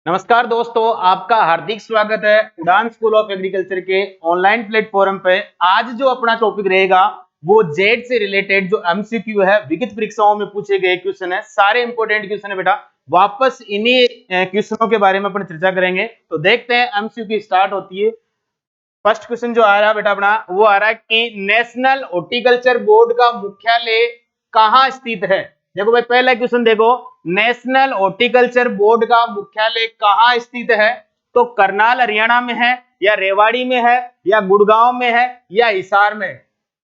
नमस्कार दोस्तों, आपका हार्दिक स्वागत है उड़ान स्कूल ऑफ एग्रीकल्चर के ऑनलाइन प्लेटफॉर्म पे। आज जो अपना टॉपिक रहेगा वो जेड से रिलेटेड जो एमसीक्यू है, विविध परीक्षाओं में पूछे गए क्वेश्चन है, सारे इंपॉर्टेंट क्वेश्चन है बेटा। वापस इन्हीं क्वेश्चनों के बारे में अपन चर्चा करेंगे। तो देखते हैं एमसीक्यू स्टार्ट होती है। फर्स्ट क्वेश्चन जो आ रहा है बेटा अपना, वो आ रहा है कि नेशनल हॉर्टिकल्चर बोर्ड का मुख्यालय कहाँ स्थित है। देखो भाई, पहला क्वेश्चन देखो, नेशनल हॉर्टिकल्चर बोर्ड का मुख्यालय कहाँ स्थित है। तो करनाल हरियाणा में है, या रेवाड़ी में है, या गुड़गांव में है, या हिसार में।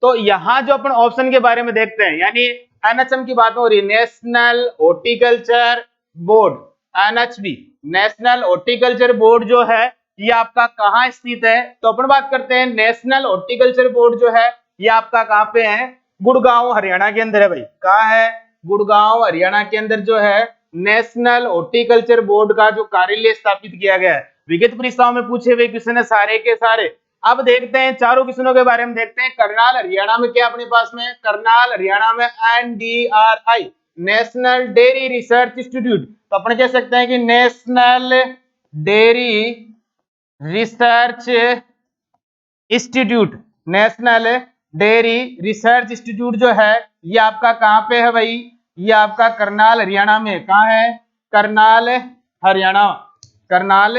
तो यहाँ जो अपन ऑप्शन के बारे में देखते हैं, यानी एनएचएम की बात हो रही है, national horticulture board, NHB, national horticulture board जो है ये आपका कहाँ स्थित है। तो अपन बात करते हैं, नेशनल हॉर्टिकल्चर बोर्ड जो है ये आपका कहाँ पे है, गुड़गांव हरियाणा के अंदर है भाई। कहाँ है, गुड़गांव हरियाणा के अंदर जो है नेशनल हॉर्टिकल्चर बोर्ड का जो कार्यालय स्थापित किया गया है। विगत परीक्षाओं में पूछे हुए क्वेश्चन है सारे के सारे। अब देखते हैं चारों क्वेश्चनों के बारे में देखते हैं। करनाल हरियाणा में क्या अपने पास में, करनाल हरियाणा में NDRI, national dairy research institute. तो अपन कह सकते हैं कि national dairy research institute, national dairy research institute जो है ये आपका कहां पे है भाई, ये आपका करनाल हरियाणा में। कहां है, करनाल हरियाणा, करनाल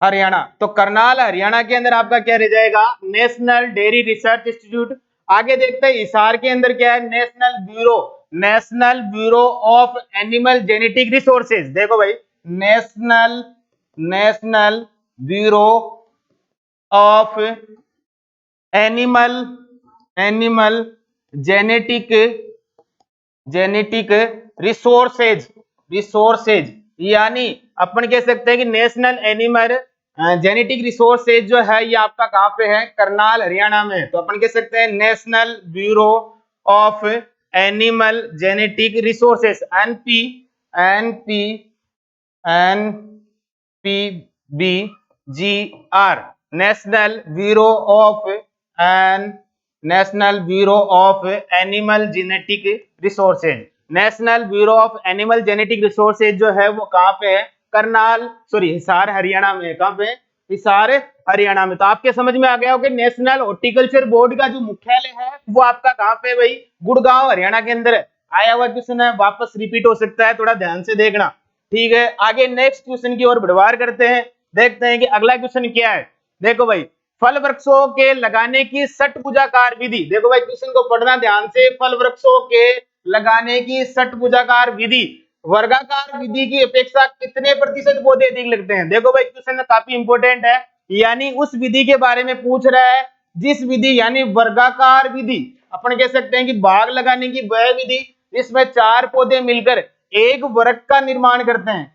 हरियाणा। तो करनाल हरियाणा के अंदर आपका क्या रह जाएगा, नेशनल डेयरी रिसर्च इंस्टीट्यूट। आगे देखते हैं हिसार के अंदर क्या है, national bureau, national bureau of animal genetic resources. देखो भाई, national national bureau of animal animal genetic genetic resources, resources, यानी अपन कह सकते हैं कि नेशनल एनिमल जेनेटिक रिसोर्सेज जो है ये आपका कहां पे है, करनाल हरियाणा में। तो अपन कह सकते हैं national bureau of animal genetic resources, NP NP NPBGR, national bureau of national bureau of animal genetic resources. National bureau of animal genetic resources जो है वो कहां पे है, करनाल सॉरी हिसार हरियाणा में। कहां पे, हिसार हरियाणा में। तो आपके समझ में आ गया हो कि नेशनल हॉर्टिकल्चर बोर्ड का जो मुख्यालय है वो आपका कहां पे भाई, गुड़गांव हरियाणा के अंदर है। आया हुआ क्वेश्चन है, वापस रिपीट हो सकता है, थोड़ा ध्यान से देखना, ठीक है। आगे नेक्स्ट क्वेश्चन की ओर बढ़वार करते हैं, देखते हैं कि अगला क्वेश्चन क्या है। देखो भाई, फल वृक्षों के लगाने की षटभुजाकार विधि। देखो भाई, क्वेश्चन को पढ़ना ध्यान से। फल वृक्षों के लगाने की षटभुजाकार विधि, वर्गाकार विधि की अपेक्षा कितने प्रतिशत पौधे अधिक लगते हैं। देखो भाई, क्वेश्चन काफी इंपॉर्टेंट है, यानी उस विधि के बारे में पूछ रहा है जिस विधि, यानी वर्गाकार विधि। अपन कह सकते हैं कि बाग लगाने की वह विधि जिसमें 4 पौधे मिलकर एक वर्ग का निर्माण करते हैं।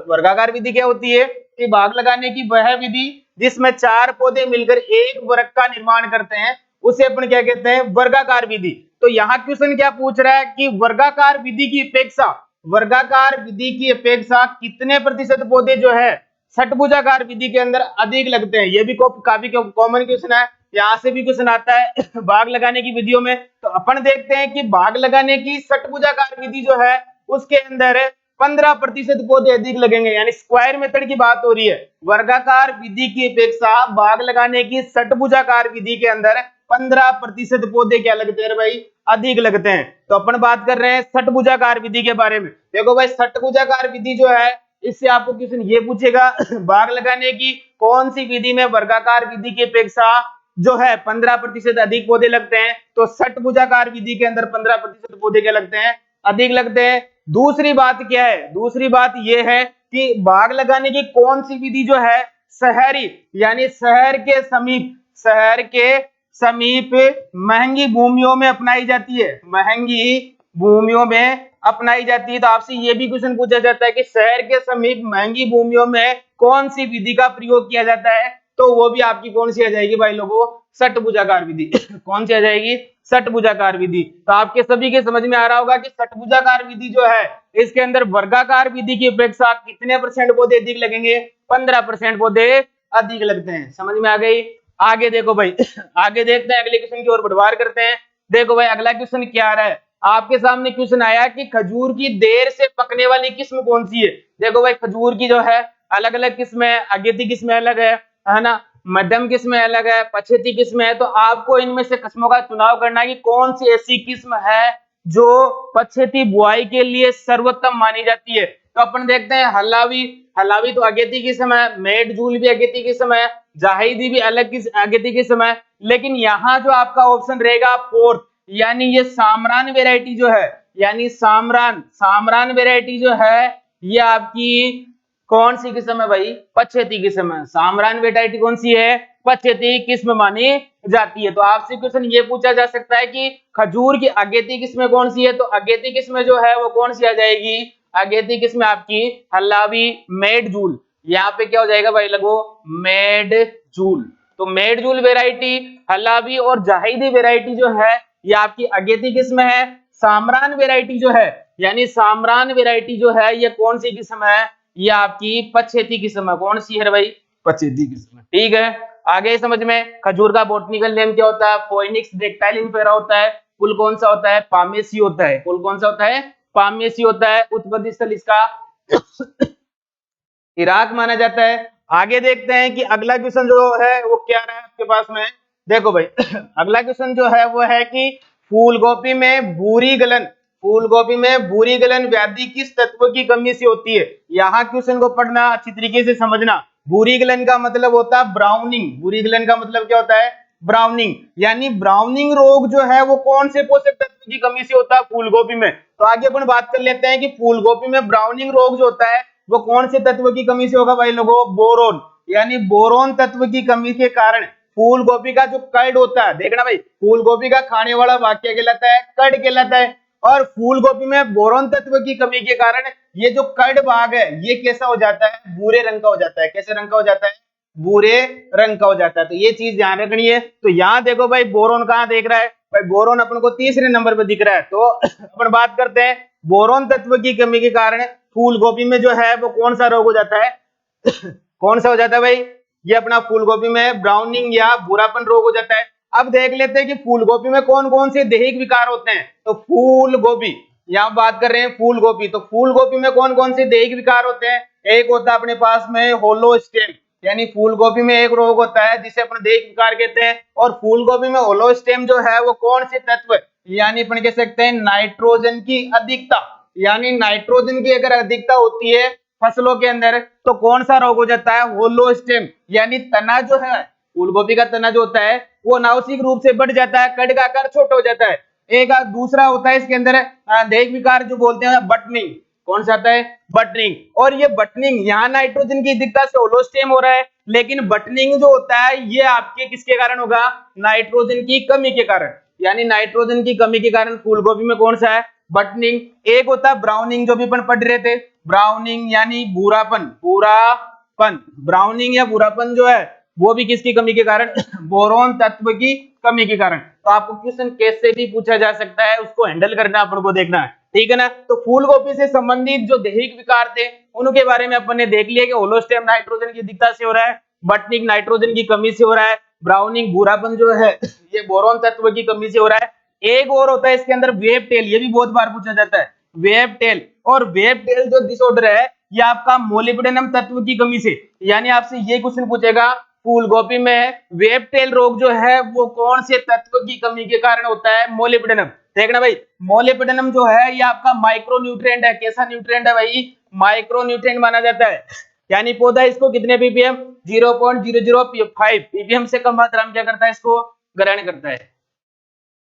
वर्गाकार विधि क्या होती है कि बाग लगाने की वह विधि जिसमें 4 पौधे मिलकर एक वर्ग का निर्माण करते हैं, उसे अपन क्या कहते हैं, वर्गाकार विधि। तो यहाँ क्वेश्चन क्या पूछ रहा है कि वर्गाकार विधि की अपेक्षा, वर्गाकार विधि की अपेक्षा कितने प्रतिशत पौधे जो है षटभुजाकार विधि के अंदर अधिक लगते हैं। ये भी काफी कॉमन क्वेश्चन है, यहां से भी क्वेश्चन आता है बाग लगाने की विधियों में। तो अपन देखते हैं कि बाग लगाने की षटभुजाकार विधि जो है उसके अंदर 15% पौधे अधिक लगेंगे, यानी स्क्वायर मेथड की बात हो रही है। वर्गाकार विधि की अपेक्षा बाग लगाने की षटभुजाकार विधि के अंदर 15% पौधे क्या लगते हैं भाई, अधिक लगते हैं। तो अपन बात कर रहे हैं षटभुजाकार विधि के बारे में। देखो भाई, षटभुजाकार विधि जो है इससे आपको क्वेश्चन ये पूछेगा बाग लगाने की कौन सी विधि में वर्गाकार विधि की अपेक्षा जो है 15% अधिक पौधे लगते हैं। तो षटभुजाकार विधि के अंदर 15% पौधे क्या लगते हैं, अधिक लगते हैं। दूसरी बात क्या है, दूसरी बात यह है कि बाग लगाने की कौन सी विधि जो है शहरी, यानी शहर के समीप, शहर के समीप महंगी भूमियों में अपनाई जाती है, महंगी भूमियों में अपनाई जाती है। तो आपसे ये भी क्वेश्चन पूछा जाता है कि शहर के समीप महंगी भूमियों में कौन सी विधि का प्रयोग किया जाता है। तो वो भी आपकी कौन सी आ जाएगी भाई लोगों, षटभुजाकार विधि। कौन सी आ जाएगी, षटभुजाकार विधि। तो आपके सभी के समझ में आ रहा होगा कि षटभुजाकार विधि जो है इसके अंदर वर्गाकार विधि की अपेक्षा कितने % पौधे अधिक लगेंगे, 15% पौधे अधिक लगते हैं। समझ में आ गई। आगे देखो भाई, आगे देखते हैं, अगले क्वेश्चन की ओर बढ़वार करते हैं। देखो भाई, अगला क्वेश्चन क्या आ रहा है, आपके सामने क्वेश्चन आया कि खजूर की देर से पकने वाली किस्म कौन सी है। देखो भाई खजूर की जो है अलग अलग किस्म है, अगेती किस्में अलग है ना, मध्यम किस्में अलग है, पछेती किस्में है। तो आपको इनमें से किस्मों का चुनाव करना है कि कौन सी ऐसी किस्म है जो पछेती बुआई के लिए सर्वोत्तम मानी जाती है। तो अपन देखते हैं हलावी, हलावी तो अगेती किस्म है, मेडजूल भी अगेती किस्म है, जाहिदी भी अलग अगेती किस्म है। लेकिन यहाँ जो आपका ऑप्शन रहेगा फोर्थ, यानी ये सामरान वेराइटी जो है, यानी सामरान वेराइटी जो है ये आपकी कौन सी किस्म है भाई, पछेती किस्म है। सामरान वेराइटी कौन सी है, पछेती किस्म मानी जाती है। तो आपसे क्वेश्चन ये पूछा जा सकता है कि खजूर की अगेती किस्म कौन सी है, तो अगेती किस्म जो है वो कौन सी आ जाएगी, अगेती किस्म आपकी हल्लावी मेडजूल। यहाँ पे क्या हो जाएगा भाई लगो, मेडजूल। तो मेडजूल वेराइटी, हल्लावी और जाहिदी वेराइटी जो है ये आपकी अगेती किस्म है। सामरान वेराइटी जो है, यानी सामरान वेराइटी जो है ये कौन सी किस्म है, ये आपकी पछेती किस्म है। कौन सी है भाई, पछेती किस्म। ठीक है, आगे समझ में। खजूर का बोटनिकल नेम क्या होता है, फोइनिक्स डेक्टाइलिफेरा होता है। कुल कौन सा होता है, पामेसी होता है। कुल कौन सा होता है, पामेसी होता है। उत्पत्ति स्थल इसका इराक माना जाता है। आगे देखते हैं कि अगला क्वेश्चन जो है वो क्या रहा है आपके पास में। देखो भाई अगला क्वेश्चन जो है वो है कि फूल गोभी में भूरी गलन, फूल गोभी में भूरी गलन व्याधि किस तत्व की कमी से होती है। यहाँ क्वेश्चन को पढ़ना, अच्छी तरीके से समझना। भूरी गलन का मतलब होता है ब्राउनिंग। भूरी गलन का मतलब क्या होता है, ब्राउनिंग। यानी ब्राउनिंग रोग जो है वो कौन से पोषक तत्व की कमी से होता है, फूल गोभी में। तो आगे अपन बात कर लेते हैं कि फूल गोभी में ब्राउनिंग रोग जो होता है वो कौन से तत्व की कमी से होगा भाई लोगों, बोरोन। यानी बोरोन तत्व की कमी के कारण फूल गोभी का जो कर्ड होता है, देखना भाई फूल गोभी का खाने वाला वाक्य कहलाता है, कर्ड कहलाता है। और फूल गोभी में बोरोन तत्व की कमी के कारण ये जो कर्ड भाग है ये कैसा हो जाता है, भूरे रंग का हो जाता है। कैसे रंग का हो जाता है, भूरे रंग का हो जाता है। तो ये चीज ध्यान रखनी है। तो यहाँ देखो भाई बोरोन कहाँ देख रहा है भाई, बोरोन अपन को तीसरे नंबर पे दिख रहा है। तो अपन बात करते हैं बोरोन तत्व की कमी के कारण फूल गोभी में जो है वो कौन सा रोग हो जाता है कौन सा हो जाता है भाई, ये अपना फूल गोभी में ब्राउनिंग या भूरापन रोग हो जाता है। अब देख लेते हैं कि फूल गोभी में कौन कौन से दैहिक विकार होते हैं। तो फूल गोभी, यहाँ बात कर रहे हैं फूल गोभी, तो फूल गोभी में कौन कौन से दैहिक विकार होते हैं। एक होता है अपने पास में होलो स्टेम, यानी फूल गोभी में एक रोग होता है जिसे अपन दैहिक विकार कहते हैं। और फूल गोभी में होलो स्टेम जो है वो कौन से तत्व, यानी अपन कह सकते हैं नाइट्रोजन की अधिकता, यानी नाइट्रोजन की अगर अधिकता होती है फसलों के अंदर तो कौन सा रोग हो जाता है, होलो स्टेम। यानी तना जो है, फूल गोभी का तना जो होता है वो नावसिक रूप से बढ़ जाता है, कड़ का आकार छोटा हो जाता है। एक दूसरा होता है इसके अंदर दैहिक विकार जो बोलते हैं बटनिंग। कौन सा आता है, बटनिंग। और ये बटनिंग यहाँ नाइट्रोजन की अधिकता से होलो स्टेम हो रहा है, लेकिन बटनिंग जो होता है ये आपके किसके कारण होगा, नाइट्रोजन की कमी के कारण। यानी नाइट्रोजन की कमी के कारण फूल गोभी में कौन सा है, बटनिंग। एक होता है ब्राउनिंग जो भी अपन पढ़ रहे थे, ब्राउनिंग यानी भूरापन, भूरापन। ब्राउनिंग या भूरापन जो है वो भी किसकी कमी के कारण बोरोन तत्व की कमी के कारण। तो आपको क्वेश्चन कैसे भी पूछा जा सकता है, उसको हैंडल करना अपन को देखना है, ठीक है ना। तो फूल गोभी से संबंधित जो दैहिक विकार थे उनके बारे में अपन ने देख लिया कि होलोस्टेम नाइट्रोजन की अधिकता से हो रहा है, बटनिंग नाइट्रोजन की कमी से हो रहा है, ब्राउनिंग भूरापन जो है ये बोरोन तत्व की कमी से हो रहा है। एक और होता है इसके अंदर वेब टेल, ये भी बहुत बार पूछा जाता है, वेब टेल। और वेब टेल जो डिसऑर्डर है ये आपका मोलिब्डेनम तत्व की कमी से, यानी आपसे ये क्वेश्चन पूछेगा फूल गोभी में वेब टेल रोग जो है वो कौन से तत्व की कमी के कारण होता है, मोलिब्डेनम। देखना भाई मोलिब्डेनम जो है ये आपका माइक्रो न्यूट्रिएंट है। कैसा न्यूट्रिएंट है भाई, माइक्रो न्यूट्रिएंट माना जाता है। यानी पौधा इसको कितने पीपीएम, 0.005 पीपीएम से कम मात्रा में क्या करता है, इसको ग्रहण करता है।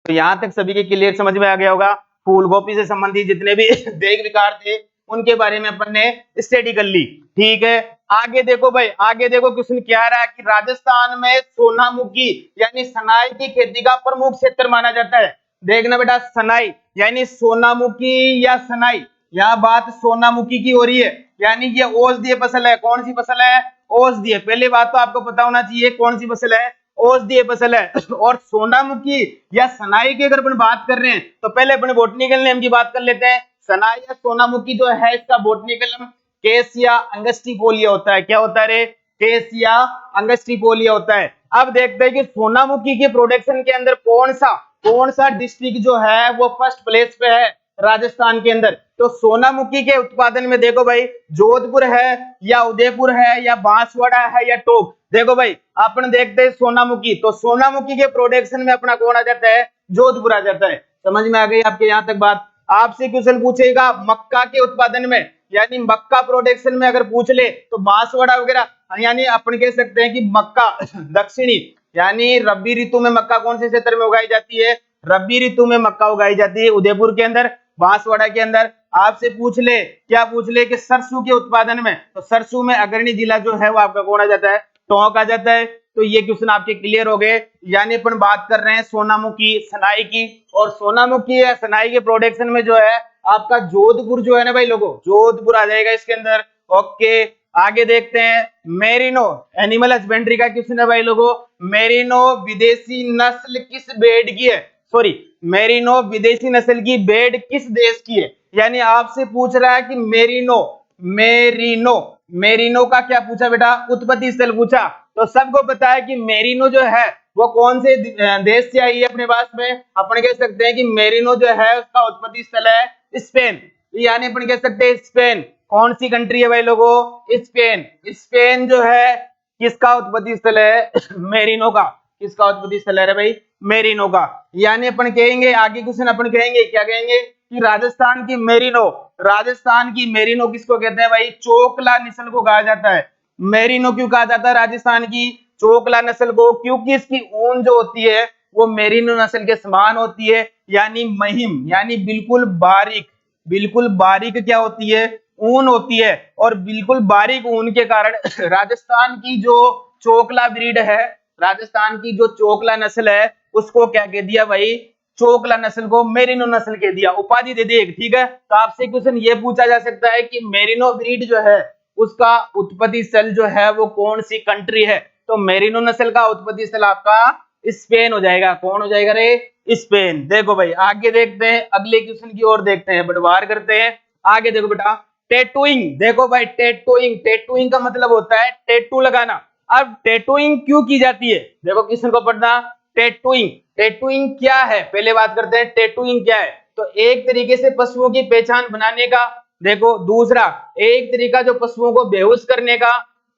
तो यहां तक सभी के क्लियर समझ में आ गया होगा। फूल गोभी से संबंधित जितने भी दैहिक विकार थे उनके बारे में अपन ने स्टडी कर ली, ठीक है। आगे देखो भाई, आगे देखो क्वेश्चन क्या आ रहा है कि राजस्थान में सोनामुखी यानी सनाई की खेती का प्रमुख क्षेत्र माना जाता है। देखना बेटा सनाई यानी सोनामुखी या सनाई, यहाँ बात सोनामुखी की हो रही है, यानी ये औषधीय फसल है। कौन सी फसल है, औषधीय। पहली बात तो आपको पता होना चाहिए कौन सी फसल है, औषधीय फसल है। और सोनामुखी या सनाई की अगर अपन बात कर रहे हैं तो पहले अपन बोटनिकल नेम की बात कर लेते हैं। सनाई या सोनामुखी जो है इसका बोटनिकल नेम केसिया अंगस्टिफोलिया होता है। क्या होता है रे, केसिया अंगस्टिफोलिया होता है। अब देखते हैं कि सोनामुखी के प्रोडक्शन के अंदर कौन सा कौन सा डिस्ट्रिक्ट जो है वो फर्स्ट प्लेस पे है राजस्थान के अंदर? तो सोनामुखी के उत्पादन में देखो भाई जोधपुर है या उदयपुर है या बांसवाड़ा है या टोंक। देखो भाई अपन देखते हैं सोनामुखी, तो सोनामुखी के प्रोडक्शन में अपना कौन आ जाता है? जोधपुर आ जाता है। समझ में आ गई आपके यहां तक बात? आपसे क्वेश्चन पूछेगा मक्का के उत्पादन में, यानी मक्का प्रोडक्शन में अगर पूछ ले तो बांसवाड़ा वगैरह, यानी अपन कह सकते हैं कि मक्का दक्षिणी, यानी रबी ऋतु में मक्का कौन से क्षेत्र में उगाई जाती है? रबी ऋतु में मक्का उगाई जाती है उदयपुर के अंदर, बांसवाड़ा के अंदर। आपसे पूछ ले, क्या पूछ ले कि सरसों के उत्पादन में, तो सरसों में अग्रणी जिला जो है वो आपका कौन आ जाता है? टोंक आ जाता है। तो ये क्वेश्चन आपके क्लियर हो गए। यानी अपन बात कर रहे हैं सोनामुखी सनाई की, और सोनामुखी या सनाई के प्रोडक्शन में जो है आपका जोधपुर जो है ना भाई लोगों, जोधपुर आ जाएगा इसके अंदर। ओके, आगे देखते हैं। मेरिनो एनिमल हस्बेंड्री का क्वेश्चन है भाई लोगों। मेरिनो विदेशी नस्ल किस भेड़ की है? सॉरी, मेरिनो विदेशी नस्ल की भेड़ किस देश की है? यानी आपसे पूछ रहा है कि मेरिनो, मेरिनो, मेरिनो का क्या पूछा बेटा? उत्पत्ति स्थल पूछा। तो सबको पता है कि मेरिनो जो है वो कौन से देश से आई है अपने पास में? अपन कह सकते हैं कि मेरिनो जो है उसका उत्पत्ति स्थल है स्पेन, यानी अपन कह सकते हैं स्पेन। कौन सी कंट्री है भाई लोगों? स्पेन। स्पेन जो है किसका उत्पत्ति स्थल है? मेरिनो का। किसका उत्पत्ति स्थल है भाई? मेरिनो का। यानी अपन कहेंगे आगे क्वेश्चन, अपन कहेंगे क्या कहेंगे कि राजस्थान की मेरिनो, राजस्थान की मेरिनो किसको कहते हैं भाई? चोकला नस्ल को कहा जाता है। मेरिनो क्यों कहा जाता है राजस्थान की चोकला नस्ल को? क्योंकि इसकी ऊन जो होती है वो मेरिनो नस्ल के समान होती है, यानी महीन, यानी बिल्कुल बारीक, बिल्कुल बारीक क्या होती है? ऊन होती है। और बिल्कुल बारीक ऊन के कारण राजस्थान की जो चोकला ब्रीड है, राजस्थान की जो चोकला नस्ल है उसको क्या कह दिया भाई? चोकला नस्ल को मेरिनो नस्ल कह दिया, उपाधि दे दी एक। ठीक है, तो आपसे क्वेश्चन ये पूछा जा सकता है कि मेरिनो ब्रीड जो है उसका उत्पत्ति स्थल जो है वो कौन सी कंट्री है? तो मेरिनो नस्ल का उत्पत्ति स्थल आपका स्पेन हो जाएगा। कौन हो जाएगा रे? स्पेन। देखो भाई आगे देखते हैं, अगले क्वेश्चन की ओर देखते हैं, बटवार करते हैं। आगे देखो बेटा, टेटूइंग। देखो भाई टेटूइंग, टेटूइंग का मतलब होता है टैटू लगाना। अब टेटूइंग क्यों की जाती है? देखो किशन को पढ़ना, टेटूइंग, टेटूइंग क्या है पहले बात करते हैं। टेटूइंग क्या है? तो एक तरीके से पशुओं की पहचान बनाने का। देखो दूसरा, एक तरीका जो पशुओं को बेहोश करने का।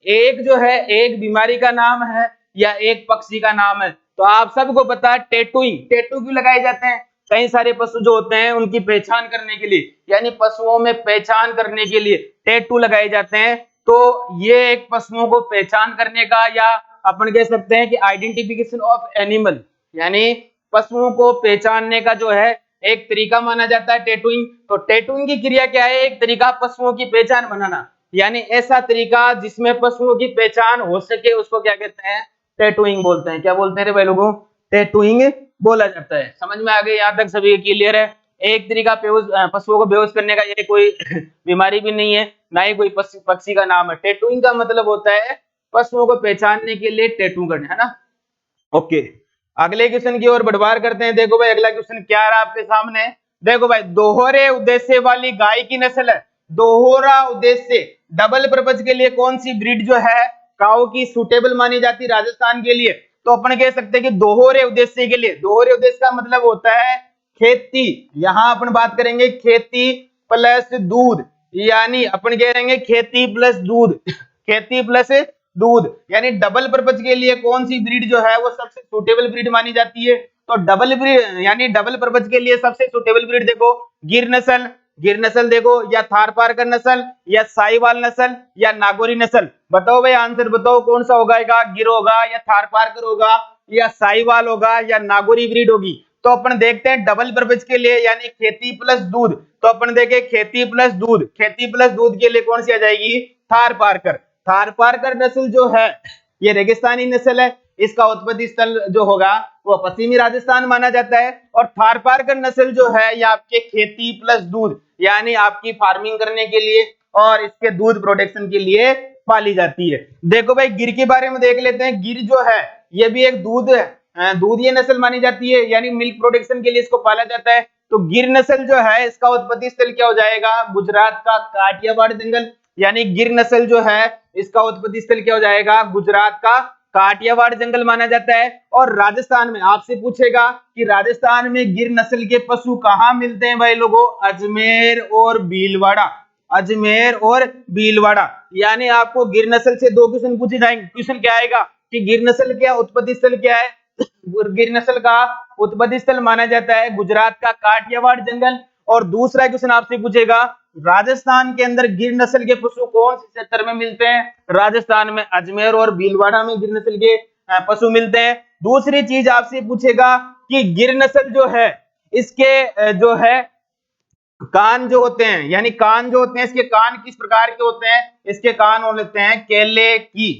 एक जो है एक बीमारी का नाम है या एक पक्षी का नाम है। तो आप सबको पता है टेटूइंग, टैटू क्यों लगाए जाते हैं? कई सारे पशु जो होते हैं उनकी पहचान करने के लिए, यानी पशुओं में पहचान करने के लिए टैटू लगाए जाते हैं। तो ये एक पशुओं को पहचान करने का, या अपन कह सकते हैं कि आइडेंटिफिकेशन ऑफ एनिमल, यानी पशुओं को पहचानने का जो है एक तरीका माना जाता है टैटूइंग। तो टैटूइंग की क्रिया क्या है? एक तरीका पशुओं की पहचान बनाना, यानी ऐसा तरीका जिसमें पशुओं की पहचान हो सके उसको क्या कहते हैं? टैटूइंग बोलते हैं। क्या बोलते हैं रे भाई लोगों? टैटूइंग बोला जाता है। समझ में आ गई? यहाँ तक सभी क्लियर है? एक तरीका पशुओं को बेहोश करने का, ये कोई बीमारी भी नहीं है, ना ही कोई पक्षी का नाम है। टैटूइंग का मतलब होता है पशुओं को पहचानने के लिए टैटू करना, है ना। ओके, अगले क्वेश्चन की ओर बढ़वार करते हैं। देखो भाई अगला क्वेश्चन क्या रहा आपके सामने। देखो भाई दोहरे उद्देश्य वाली गाय की नस्ल है, दोहरा उद्देश्य, डबल पर्पज के लिए कौन सी ब्रीड जो है काऊ की सुटेबल मानी जाती है राजस्थान के लिए? तो अपन कह सकते हैं कि दोहरे उद्देश्य के लिए, दोहरे उद्देश्य का मतलब होता है खेती। यहां अपन बात करेंगे खेती प्लस दूध, यानी अपन कह रहेंगे खेती प्लस दूध, खेती प्लस दूध, यानी डबल पर्पज के लिए कौन सी ब्रीड जो है वो सबसे सुटेबल ब्रीड मानी जाती है? तो डबल ब्रीड, यानी डबल पर्पज के लिए सबसे सुटेबल ब्रीड देखो गिर नस्ल, गिर नस्ल देखो, या थारपारकर नस्ल, या साहिवाल नस्ल, या नागौरी नस्ल। बताओ भाई आंसर बताओ कौन सा होगा? गिर होगा, या थारपारकर होगा, या साहिवाल होगा, या नागौरी ब्रीड होगी? तो अपन देखते हैं डबल पर्पज के लिए, यानी खेती प्लस दूध। तो अपन देखें खेती प्लस दूध, खेती प्लस दूध के लिए कौन सी आ जाएगी? थारपारकर। थारपारकर नस्ल जो है ये रेगिस्तानी नस्ल है, इसका उत्पत्ति स्थल जो होगा वो पश्चिमी राजस्थान माना जाता है। और थारपारकर नस्ल जो है ये आपके खेती प्लस दूध, यानी आपकी फार्मिंग करने के लिए और इसके दूध प्रोडक्शन के लिए पाली जाती है। देखो भाई गिर के बारे में देख लेते हैं। गिर जो है ये भी एक दूध है, दूध ये नस्ल मानी जाती है, यानी मिल्क प्रोडक्शन के लिए इसको पाला जाता है। तो गिर नस्ल जो है इसका उत्पत्ति स्थल क्या हो जाएगा? गुजरात का काठियावाड़ जंगल, यानी गिर नस्ल जो है इसका उत्पत्ति स्थल क्या हो जाएगा? गुजरात का काठियावाड़ जंगल माना जाता है। और राजस्थान में आपसे पूछेगा कि राजस्थान में गिर नस्ल के पशु कहाँ मिलते हैं भाई लोगों, अजमेर और भीलवाड़ा, अजमेर और भीलवाड़ा। यानी आपको गिर नस्ल से दो क्वेश्चन पूछे जाएंगे। क्वेश्चन क्या आएगा कि गिर नस्ल क्या, उत्पत्ति स्थल क्या है। गिर नस्ल का उत्पत्ति स्थल माना जाता है गुजरात का काठियावाड़ जंगल। और दूसरा क्वेश्चन आपसे पूछेगा राजस्थान के अंदर गिर नस्ल के पशु कौन से क्षेत्र में मिलते हैं, राजस्थान में अजमेर और भीलवाड़ा में गिर नस्ल के पशु मिलते हैं। दूसरी चीज आपसे पूछेगा कि गिर नस्ल जो है इसके जो है कान जो होते हैं, यानी कान जो होते हैं इसके कान किस प्रकार के होते हैं, इसके कान होते हैं केले की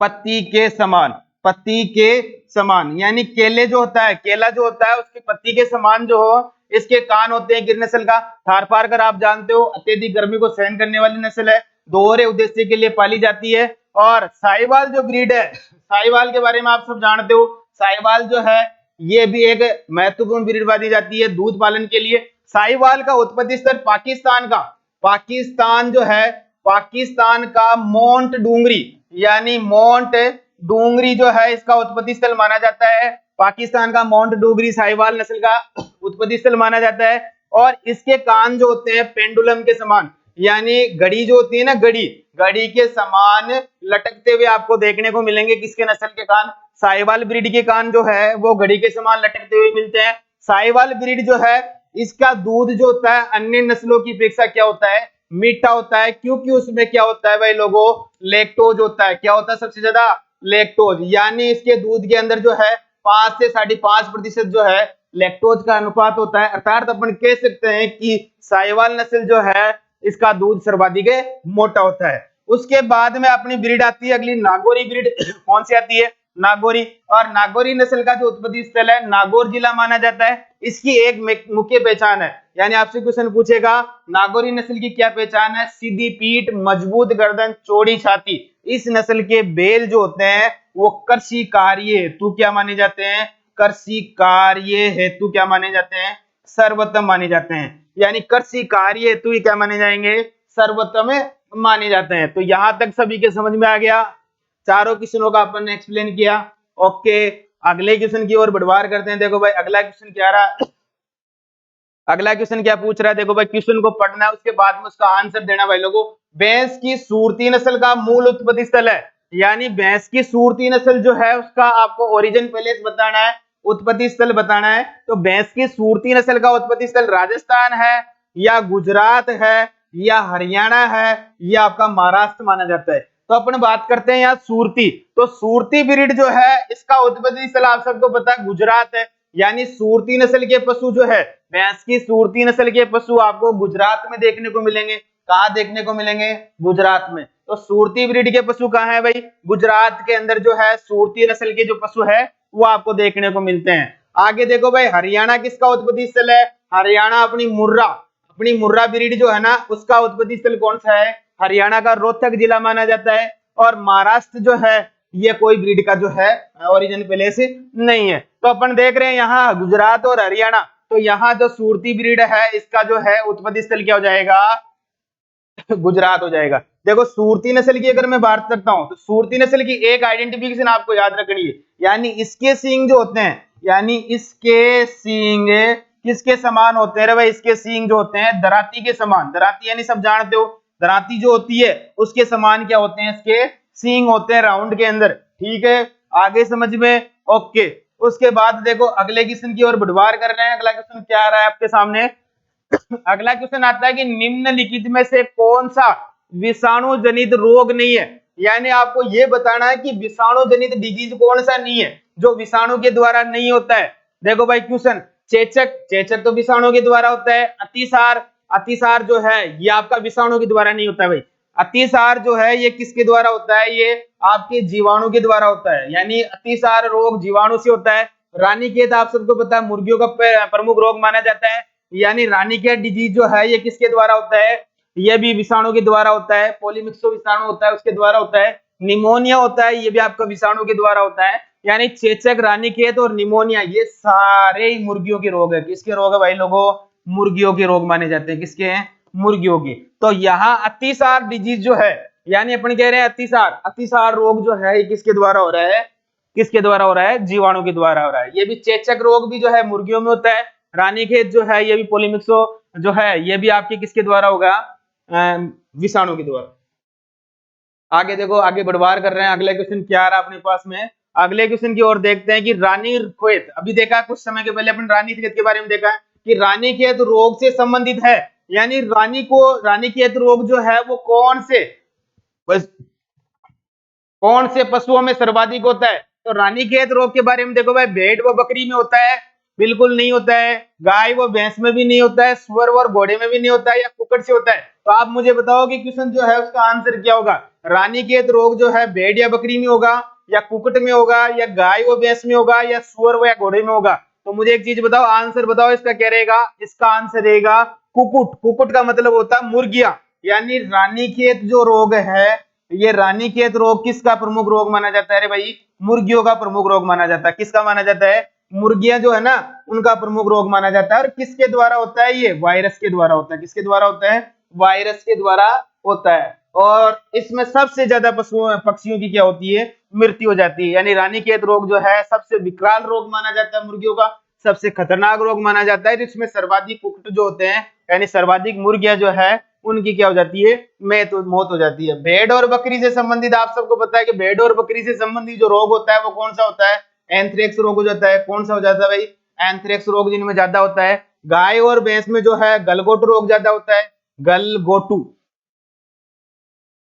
पत्ती के समान, पत्ती के समान। यानी केले जो होता है, केला जो होता है उसकी पत्ती के समान जो हो इसके कान होते हैं गिर नस्ल का। थारपारकर आप जानते हो अत्यधिक गर्मी को सहन करने वाली नस्ल है, दोहरे उद्देश्य के लिए पाली जाती है। और साहिवाल जो ब्रीड है, साहिवाल के बारे में आप सब जानते हो, साहिवाल जो है ये भी एक महत्वपूर्ण ब्रीड मानी जाती है दूध पालन के लिए। साहिवाल का उत्पत्ति स्थल पाकिस्तान का, पाकिस्तान जो है पाकिस्तान का मोंट डूंगरी, यानी मोंट डूंगरी जो है इसका उत्पत्ति स्थल माना जाता है। पाकिस्तान का माउंट डूंगरी साहिवाल नस्ल का उत्पत्ति स्थल माना जाता है। और इसके कान जो होते हैं पेंडुलम के समान, यानी घड़ी जो होती है ना, घड़ी, घड़ी के समान लटकते हुए आपको देखने को मिलेंगे। किसके नस्ल के कान, साहिवाल ब्रीड के कान जो है वो घड़ी के समान लटकते हुए मिलते हैं। साहिवाल ब्रीड जो है इसका दूध जो होता है अन्य नस्लों की अपेक्षा क्या होता है, मीठा होता है, क्योंकि उसमें क्या होता है भाई लोगों, लैक्टोज होता है। क्या होता है सबसे ज्यादा, लैक्टोज। यानी इसके दूध के अंदर जो है 5 से 5.5% जो है लैक्टोज का अनुपात होता है। अर्थात अपन कह सकते हैं कि साहिवाल नस्ल जो है इसका दूध सर्वाधिक मोटा होता है। उसके बाद में अपनी ब्रीड आती है अगली नागौरी ब्रीड। कौन सी आती है, नागौरी। और नागौरी नस्ल का जो उत्पत्ति स्थल है नागौर जिला माना जाता है। इसकी एक मुख्य पहचान है, यानी आपसे क्वेश्चन पूछेगा नागौरी नस्ल की क्या पहचान है, सीधी पीठ, मजबूत गर्दन, चौड़ी छाती। इस नस्ल के बैल जो होते हैं वो कृषि कार्य हेतु क्या माने जाते हैं, कृषि कार्य हेतु क्या माने जाते हैं, सर्वोत्तम माने जाते हैं। यानी कृषि कार्य हेतु ही क्या माने जाएंगे, सर्वोत्तम माने जाते हैं। तो यहां तक सभी के समझ में आ गया, चारों क्वेश्चनों का अपन ने एक्सप्लेन किया। ओके, अगले क्वेश्चन की ओर बढ़वार करते हैं। देखो भाई अगला क्वेश्चन क्या रहा, अगला क्वेश्चन क्या पूछ रहा है, देखो भाई क्वेश्चन को पढ़ना है उसके बाद में उसका आंसर देना भाई लोगों। भैंस की सूरती नस्ल का मूल उत्पत्ति स्थल है, यानी भैंस की सूरती नस्ल जो है उसका आपको ओरिजिन पहले से बताना है, उत्पत्ति स्थल बताना है। तो भैंस की सूरती नस्ल का उत्पत्ति स्थल राजस्थान है या गुजरात है या हरियाणा है या आपका महाराष्ट्र माना जाता है। तो अपन बात करते हैं यहाँ सूरती। तो सूरती ब्रीड जो है इसका उत्पत्ति स्थल आप सबको पता है गुजरात है। यानी सूरती नस्ल के पशु जो है, भैंस की सूरती नस्ल के पशु आपको गुजरात में देखने को मिलेंगे। कहाँ देखने को मिलेंगे, गुजरात में। तो सूरती ब्रीड के पशु कहाँ है भाई, गुजरात के अंदर जो है सूरती नस्ल के जो पशु है वो आपको देखने को मिलते हैं। आगे देखो भाई हरियाणा किसका उत्पत्ति स्थल है, हरियाणा अपनी मुर्रा ब्रीड जो है ना उसका उत्पत्ति स्थल कौन सा है, हरियाणा का रोहतक जिला माना जाता है। और महाराष्ट्र जो है ये कोई ब्रीड का जो है ओरिजिन पहले से नहीं है। तो अपन देख रहे हैं यहाँ गुजरात और हरियाणा, तो यहाँ जो सूरती ब्रीड है इसका जो है उत्पत्ति स्थल क्या हो जाएगा, गुजरात हो जाएगा। देखो सूरती नस्ल की अगर मैं बात करता हूं तो सूरती नस्ल की एक आइडेंटिफिकेशन आपको याद रखनी है, यानी इसके सींग जो होते हैं, यानी इसके सींग किसके समान होते हैं भाई, इसके सींग जो होते हैं दराती के समान। दराती यानी सब जानते हो, दराती जो होती है उसके समान क्या होते हैं, इसके सींग होते हैं राउंड के अंदर। ठीक है, आगे समझ में, ओके। उसके बाद देखो अगले क्वेश्चन की ओर बढ़वार कर रहे हैं। अगला क्वेश्चन क्या आ रहा है आपके सामने, अगला क्वेश्चन आता है कि निम्नलिखित में से कौन सा विषाणु जनित रोग नहीं है। यानी आपको यह बताना है कि विषाणु जनित डिजीज कौन सा नहीं है जो विषाणु के द्वारा नहीं होता है। देखो भाई क्वेश्चन, चेचक तो विषाणु के द्वारा होता है। अतिसार जो है ये आपका विषाणु के द्वारा नहीं होता है भाई। अतिसार जो है ये किसके द्वारा होता है, ये आपके जीवाणु के द्वारा होता है। यानी अतिसार रोग जीवाणु से होता है। रानीखेत आप सबको पता है मुर्गियों का प्रमुख रोग माना जाता है। यानी रानीखेत डिजीज जो है ये किसके द्वारा होता है, ये भी विषाणु के द्वारा होता है। पोलिमिक्सो विषाणु होता है उसके द्वारा होता है। निमोनिया होता है ये भी आपका विषाणु के द्वारा होता है। यानी चेचक, रानीखेत और निमोनिया ये सारे ही मुर्गियों के रोग है। किसके रोग है भाई लोगों, मुर्गियों के रोग माने जाते हैं। किसके हैं, मुर्गियों की। तो यहाँ अतिसार डिजीज जो है, यानी अपन कह रहे हैं अतिसार। अतिसार रोग जो है ये किसके द्वारा हो रहा है, किसके द्वारा हो रहा है, जीवाणु के द्वारा हो रहा है। ये भी चेचक रोग भी जो है मुर्गियों में होता है। रानीखेत जो है ये भी पोलिमिक्सो जो है ये भी आपके किसके द्वारा होगा, विषाणु के द्वारा। आगे देखो, आगे बढ़वार कर रहे हैं, अगला क्वेश्चन क्या आ रहा है अपने पास में। अगले क्वेश्चन की ओर देखते हैं कि रानीखेत, अभी देखा कुछ समय के पहले अपन रानीखेत के बारे में देखा कि रानीखेत रोग से संबंधित है। यानी रानीखेत रोग जो है वो कौन से पशुओं में सर्वाधिक होता है। तो रानीखेत रोग के बारे में देखो भाई, भेड़ व बकरी में होता है, बिल्कुल नहीं होता है। गाय व भैंस में भी नहीं होता है, सुअर और घोड़े में भी नहीं होता है, या कुक्कुट से होता है। तो आप मुझे बताओ कि क्वेश्चन जो है उसका आंसर क्या होगा। रानीखेत रोग जो है भेड़ या बकरी में होगा, या कुक्कुट में होगा, या गाय व भैंस में होगा, या सुअर व या घोड़े में होगा। तो मुझे एक चीज बताओ, आंसर बताओ इसका क्या रहेगा। इसका आंसर रहेगा कुक्कुट। कुक्कुट का मतलब होता है मुर्गिया। यानी रानीखेत जो रोग है, ये रानीखेत रोग किसका प्रमुख रोग माना जाता है रे भाई, मुर्गियों का प्रमुख रोग माना जाता है। किसका माना जाता है, मुर्गियां जो है ना उनका प्रमुख रोग माना जाता है। और किसके द्वारा होता है, ये वायरस के द्वारा होता है। किसके द्वारा होता है, वायरस के द्वारा होता है। और इसमें सबसे ज्यादा पक्षियों की क्या होती है, मृत्यु हो जाती है। यानी रानीखेत रोग जो है सबसे विकराल रोग माना जाता है मुर्गियों का, सबसे खतरनाक रोग माना जाता है। जिसमें सर्वाधिक कुक्कुट जो होते हैं, यानी सर्वाधिक मुर्गियां जो है उनकी क्या हो जाती है, मौत हो जाती है। भेड़ और बकरी से संबंधित आप सबको पता है कि भेड़ और बकरी से संबंधित जो रोग होता है वो कौन सा होता है, एंथ्रेक्स रोग हो जाता है। कौन सा हो जाता है भाई, एंथ्रेक्स रोग जिनमें ज्यादा होता है। गाय और भैंस में जो है गलगोटू रोग ज्यादा होता है।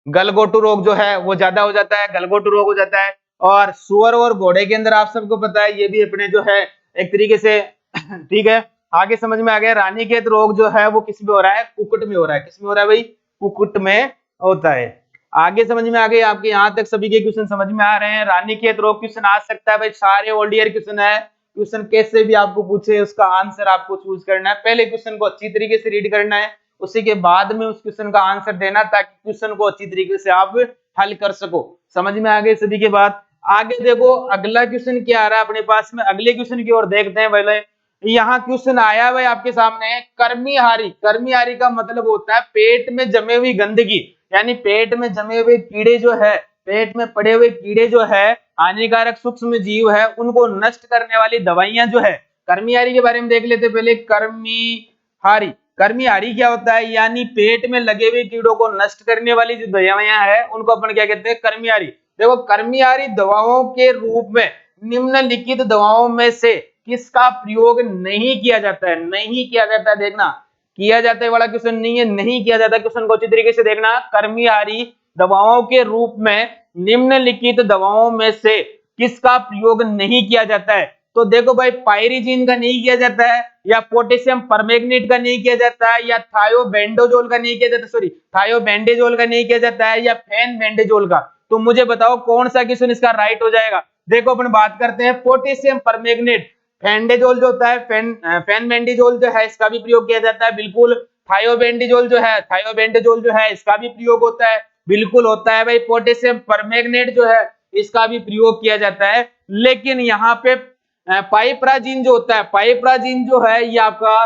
गलगोटू रोग जो है वो ज्यादा हो जाता है, गलगोटू रोग हो जाता है। और सुअर और घोड़े के अंदर आप सबको पता है ये भी अपने जो है एक तरीके से ठीक है, आगे समझ में आ गया। रानीखेत रोग जो है वो किस में हो रहा है, कुक्कुट में हो रहा है। किस में हो रहा है भाई, कुक्कुट में होता है। आगे समझ में आ गए आपके, यहाँ तक सभी के क्वेश्चन समझ में आ रहे हैं। रानीखेत रोग क्वेश्चन आ सकता है भाई, सारे ओल्ड ईयर क्वेश्चन है। क्वेश्चन कैसे भी आपको पूछे उसका आंसर आपको चूज करना है। पहले क्वेश्चन को अच्छी तरीके से रीड करना है, उसी के बाद में उस क्वेश्चन का आंसर देना, ताकि क्वेश्चन को अच्छी तरीके से आप हल कर सको। समझ में आ गए सभी के बाद। आगे देखो अगला क्वेश्चन क्या आ रहा है अपने पास में, अगले क्वेश्चन की ओर देखते हैं। पहले यहाँ क्वेश्चन आया हुआ है आपके सामने, कर्मीहारी। कर्मीहारी का मतलब होता है पेट में जमे हुई गंदगी, यानी पेट में जमे हुए कीड़े जो है, पेट में पड़े हुए कीड़े जो है, हानिकारक सूक्ष्म जीव है, उनको नष्ट करने वाली दवाइयां जो है। कर्मीहारी के बारे में देख लेते पहले। कर्मीहारी, कर्मीहारी क्या होता है, यानी पेट में लगे हुए कीड़ों को नष्ट करने वाली जो दवाइयां है उनको अपन क्या कहते हैं, कर्मीहारी। देखो कर्मीहारी दवाओं के रूप में निम्नलिखित दवाओं में से किसका प्रयोग नहीं किया जाता है, नहीं किया जाता है। देखना, किया जाता है वाला क्वेश्चन नहीं है, नहीं किया जाता। क्वेश्चन को अच्छी तरीके से देखना। कर्मीहारी दवाओं के रूप में निम्नलिखित दवाओं में से किसका प्रयोग नहीं किया जाता है। तो देखो भाई, पायरिजीन का नहीं किया जाता है, या पोटेशियम परमैंगनेट का नहीं किया जाता है, या थायोबेंडोजोल का नहीं किया जाता, सॉरी थायोबेंडेजोल का नहीं किया जाता है, या फेनबेंडेजोल का। तो मुझे बताओ कौन सा क्वेश्चन इसका राइट हो जाएगा। देखो अपन बात करते हैं पोटेशियम परमैंगनेट। फेंडेजोल जो होता है, फेनबेंडेजोल जो है इसका भी प्रयोग किया जाता है, बिल्कुल। थायोबेंडेजोल जो है, थायोबेंडेजोल जो है इसका भी प्रयोग होता है, बिल्कुल होता है भाई। पोटेशियम परमैंगनेट जो है इसका भी प्रयोग किया जाता है। लेकिन यहाँ पे पाइपराजिन जो होता है, पाइपराजिन जो है ये आपका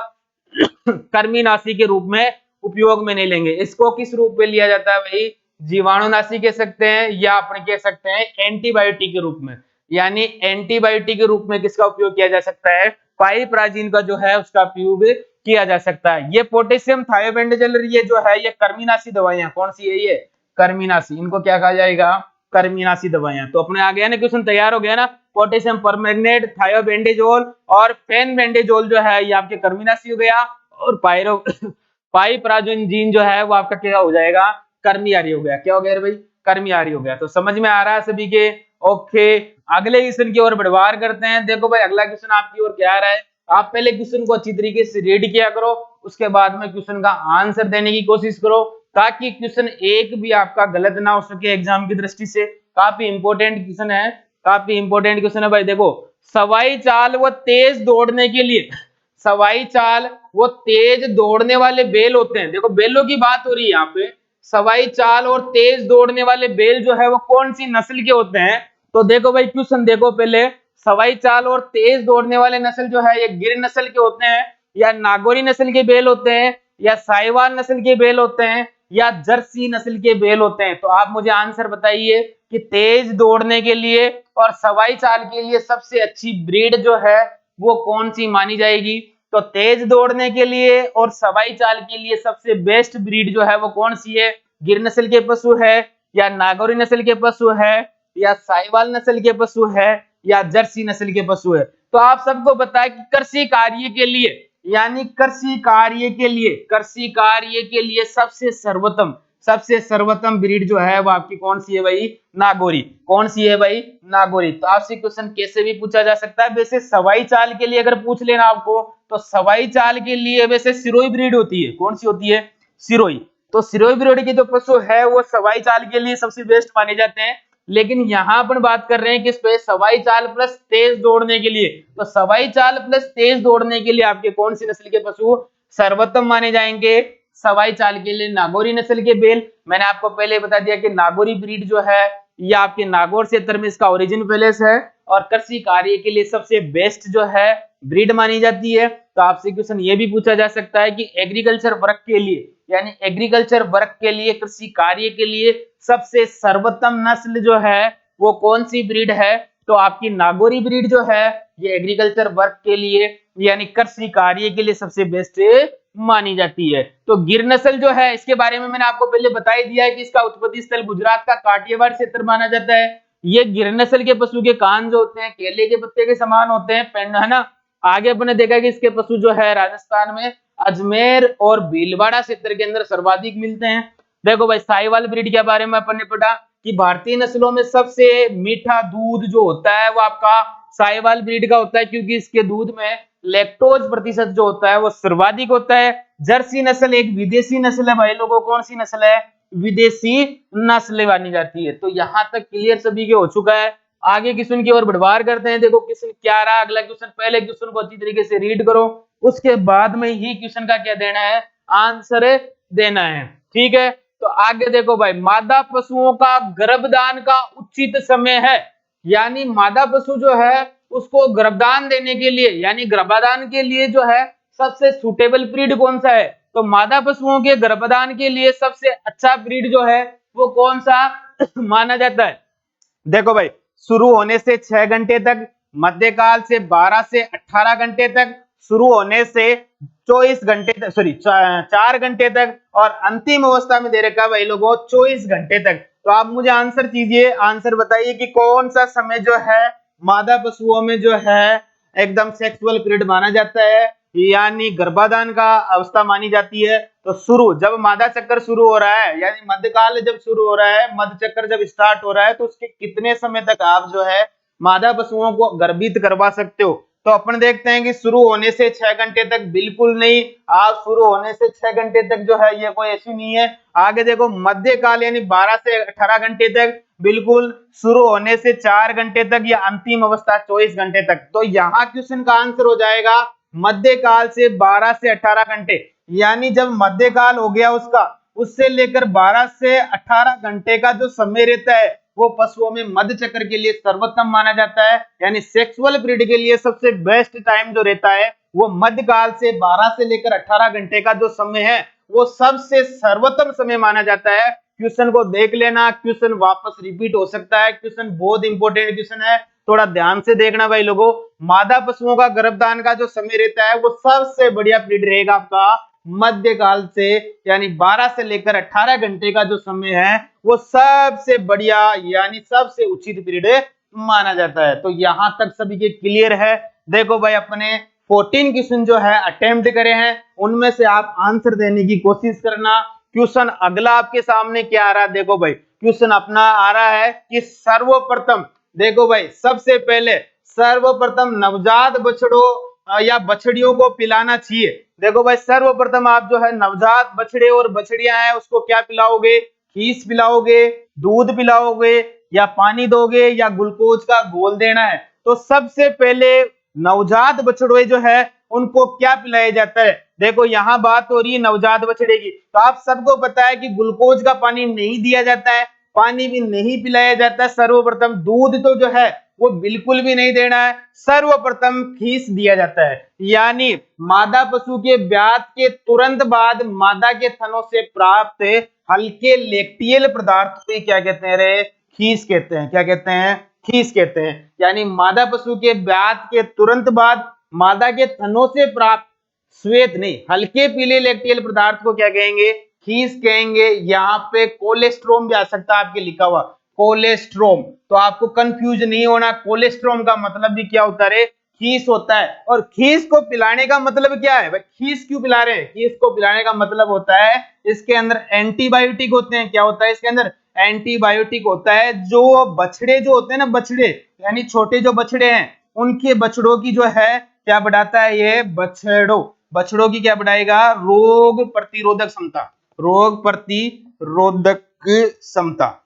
कृमिनाशी के रूप में उपयोग में नहीं लेंगे। इसको किस रूप में लिया जाता है भाई, जीवाणुनाशी कह सकते हैं, या अपन कह सकते हैं एंटीबायोटिक के रूप में। यानी एंटीबायोटिक के रूप में किसका उपयोग किया जा सकता है, पाइपराजिन का जो है उसका उपयोग किया जा सकता है। ये पोटेशियम थायोबेंडेजोल ये जो है ये कृमिनाशी दवाइयां कौन सी है, ये कृमिनाशी, इनको क्या कहा जाएगा, कृमिनाशी दवाइयां। तो अपने आ गया ना, क्वेश्चन तैयार हो गया ना। पोटेशियम परमैंगनेट, थायोबेंडेजोल और फेनबेंडेजोल जो है ये आपके कृमिनाशी हो गया, और पाइपराजिन जो है वो आपका क्या हो जाएगा, कर्मियारी हो गया। क्या हो गया भाई, कर्मियारी हो गया। तो समझ में आ रहा है सभी के, ओके। अगले क्वेश्चन की ओर बढ़वार करते हैं। देखो भाई अगला क्वेश्चन आपकी ओर क्या आ रहा है, आप पहले क्वेश्चन को अच्छी तरीके से रीड किया करो, उसके बाद में क्वेश्चन का आंसर देने की कोशिश करो, ताकि क्वेश्चन एक भी आपका गलत ना हो सके एग्जाम की दृष्टि से। काफी इंपॉर्टेंट क्वेश्चन है, काफी इंपॉर्टेंट क्वेश्चन है भाई। देखो, सवाई चाल व तेज दौड़ने के लिए, सवाई चाल वो तेज दौड़ने वाले बेल होते हैं। देखो बेलों की बात हो रही है यहाँ पे। सवाई चाल और तेज दौड़ने वाले बेल जो है वो कौन सी नस्ल के होते हैं। तो देखो भाई क्वेश्चन देखो पहले, सवाई चाल और तेज दौड़ने वाले नस्ल जो है ये गिर नस्ल के होते हैं, या नागौरी नस्ल के बेल होते हैं, या साहिवाल नस्ल के बेल होते हैं, या जर्सी नस्ल के बैल होते हैं? तो आप मुझे आंसर बताइए कि तेज दौड़ने के लिए और सवाई चाल के लिए सबसे अच्छी ब्रीड जो है वो कौन सी मानी जाएगी? तो तेज दौड़ने के लिए और सवाई चाल के लिए सबसे बेस्ट ब्रीड जो है वो कौन सी है? गिर नस्ल के पशु है, या नागौरी नस्ल के पशु है, या साहिवाल नस्ल के पशु है, या जर्सी नस्ल के पशु है? तो आप सबको पता है कि कृषि कार्य के लिए, यानी कृषि कार्य के लिए सबसे सर्वोत्तम ब्रीड जो है वो आपकी कौन सी है भाई? नागौरी। कौन सी है भाई? नागौरी। तो आपसे क्वेश्चन कैसे भी पूछा जा सकता है। वैसे सवाई चाल के लिए अगर पूछ लेना आपको, तो सवाई चाल के लिए वैसे सिरोही ब्रीड होती है। कौन सी होती है? सिरोही। तो सिरोही ब्रीड के जो पशु है वो सवाई चाल के लिए सबसे बेस्ट माने जाते हैं। लेकिन यहाँ अपन बात कर रहे हैं किस पे? सवाई चाल प्लस तेज दौड़ने के लिए। तो सवाई चाल प्लस तेज दौड़ने के लिए आपके कौन सी नस्ल के पशु सर्वोत्तम माने जाएंगे? सवाई चाल के लिए नागौरी नस्ल के बैल। मैंने आपको पहले बता दिया कि नागौरी ब्रीड जो है ये आपके नागौर क्षेत्र में इसका ओरिजिन पैलेस है और कृषि कार्य के लिए सबसे बेस्ट जो है ब्रीड मानी जाती है। तो आपसे क्वेश्चन ये भी पूछा जा सकता है कि एग्रीकल्चर वर्क के लिए, यानी एग्रीकल्चर वर्क के लिए, कृषि कार्य के लिए सबसे सर्वोत्तम नस्ल जो है वो कौन सी ब्रीड है? तो आपकी नागौरी ब्रीड जो है ये एग्रीकल्चर वर्क के लिए यानी कृषि कार्य के लिए सबसे बेस्ट मानी जाती है। तो गिर नस्ल जो है इसके बारे में मैंने आपको पहले बता ही दिया है कि इसका उत्पत्ति स्थल गुजरात का काठियावाड़ क्षेत्र माना जाता है। ये गिर नस्ल के पशु के कान जो होते हैं केले के पत्ते के समान होते हैं, है ना। आगे अपने देखा कि इसके पशु जो है राजस्थान में अजमेर और भीलवाड़ा क्षेत्र के अंदर सर्वाधिक मिलते हैं। देखो भाई साहिवाल ब्रीड के बारे में अपन ने पढ़ा कि भारतीय नस्लों में सबसे मीठा दूध जो होता है वो आपका साहिवाल ब्रीड का होता है, क्योंकि इसके दूध में लैक्टोज प्रतिशत जो होता है वो सर्वाधिक होता है। जर्सी नस्ल एक विदेशी नस्ल है भाई लोगों। कौन सी नस्ल है? विदेशी नस्ल मानी जाती है। तो यहां तक क्लियर सभी के हो चुका है। आगे क्वेश्चन की ओर बढ़वार करते हैं। देखो क्वेश्चन क्या रहा अगला क्वेश्चन। पहले क्वेश्चन को अच्छी तरीके से रीड करो, उसके बाद में ही क्वेश्चन का क्या देना है? आंसर देना है। ठीक है, तो आगे देखो भाई, मादा पशुओं का गर्भदान का उचित समय है, यानी मादा पशु जो है उसको गर्भदान देने के लिए, यानी गर्भाधान के लिए जो है सबसे सुटेबल ब्रीड कौन सा है? तो मादा पशुओं के गर्भदान के लिए सबसे अच्छा ब्रीड जो है वो कौन सा माना जाता है? देखो भाई, शुरू होने से 6 घंटे तक, मध्यकाल से 12 से 18 घंटे तक, शुरू होने से 24 घंटे तक, सॉरी 4 घंटे तक, और अंतिम अवस्था में दे रखा है भाई लोगों 24 घंटे तक। तो आप मुझे आंसर कीजिए, आंसर बताइए कि कौन सा समय जो है मादा पशुओं में जो है एकदम सेक्सुअल पीरियड माना जाता है, यानी गर्भाधान का अवस्था मानी जाती है। तो शुरू जब मादा चक्कर शुरू हो रहा है, यानी मध्यकाल जब शुरू हो रहा है, मध्य चक्कर जब स्टार्ट हो रहा है, तो उसके कितने समय तक आप जो है मादा पशुओं को गर्भित करवा सकते हो? तो अपन देखते हैं कि शुरू होने से 6 घंटे तक बिल्कुल नहीं। आप शुरू होने से 6 घंटे तक जो है ये कोई ऐसी नहीं है। आगे देखो मध्यकाल यानी 12 से 18 घंटे तक बिल्कुल, शुरू होने से 4 घंटे तक, या अंतिम अवस्था 24 घंटे तक। तो यहाँ क्वेश्चन का आंसर हो जाएगा मध्यकाल से 12 से 18 घंटे, यानी जब मध्यकाल हो गया उसका, उससे लेकर 12 से 18 घंटे का जो समय रहता है वो पशुओं में मध्य चक्र के लिए सर्वोत्तम माना जाता है। यानी सेक्सुअल पीरियड के लिए सबसे बेस्ट टाइम जो रहता है वो मध्यकाल से 12 से लेकर 18 घंटे का जो समय है वो सबसे सर्वोत्तम समय माना जाता है। क्वेश्चन को देख लेना, क्वेश्चन वापस रिपीट हो सकता है, क्वेश्चन बहुत इंपॉर्टेंट क्वेश्चन है, थोड़ा ध्यान से देखना भाई लोगों। मादा पशुओं का गर्भदान का जो समय रहता है वो सबसे बढ़िया पीरियड रहेगा आपका मध्यकाल से, यानी 12 से लेकर 18 घंटे का जो समय है वो सबसे बढ़िया यानी सबसे उचित पीरियड माना जाता है। तो यहां तक सभी के क्लियर है। देखो भाई अपने 14 क्वेश्चन जो है अटेम्प्ट करे हैं, उनमें से आप आंसर देने की कोशिश करना। क्वेश्चन अगला आपके सामने क्या आ रहा है? देखो भाई क्वेश्चन अपना आ रहा है कि सर्वप्रथम, देखो भाई सबसे पहले सर्वप्रथम नवजात बछड़ों या बछड़ियों को पिलाना चाहिए। देखो भाई सर्वप्रथम आप जो है नवजात बछड़े और बछड़ियां हैं उसको क्या पिलाओगे? खीस पिलाओगे, दूध पिलाओगे, या पानी दोगे, या ग्लूकोज का घोल देना है? तो सबसे पहले नवजात बछड़े जो है उनको क्या पिलाया जाता है? देखो यहाँ बात हो रही है नवजात बछड़े की, तो आप सबको पता है कि ग्लूकोज का पानी नहीं दिया जाता है, पानी भी नहीं पिलाया जाता है। सर्वप्रथम दूध तो जो है वो बिल्कुल भी नहीं देना है, सर्वप्रथम खीस दिया जाता है। यानी मादा पशु के ब्यात के तुरंत बाद मादा के थनों से प्राप्त हल्के लैक्टियल पदार्थ को क्या कहते हैं रे? खीस कहते हैं। क्या कहते हैं? खीस कहते हैं। यानी मादा पशु के ब्यात के तुरंत बाद मादा के थनों से प्राप्त श्वेत नहीं, हल्के पीले लैक्टियल पदार्थ को क्या कहेंगे? खीस कहेंगे। यहाँ पे कोलेस्ट्रोम भी आ सकता है आपके लिखा हुआ, कोलेस्ट्रोम। तो आपको कंफ्यूज नहीं होना, कोलेस्ट्रोम का मतलब भी क्या होता है? खीस होता है। और खीस को पिलाने का मतलब क्या है भाई? खीस क्यों पिला रहे हैं? खीस को पिलाने का मतलब होता है इसके अंदर एंटीबायोटिक होते हैं। क्या होता है इसके अंदर? एंटीबायोटिक होता है। जो बछड़े जो होते हैं ना, बछड़े यानी छोटे जो बछड़े हैं, उनके बछड़ों की जो है क्या बढ़ाता है ये? बछड़ों की क्या बढ़ाएगा? रोग प्रतिरोधक क्षमता। रोग प्रतिरोधक क्षमता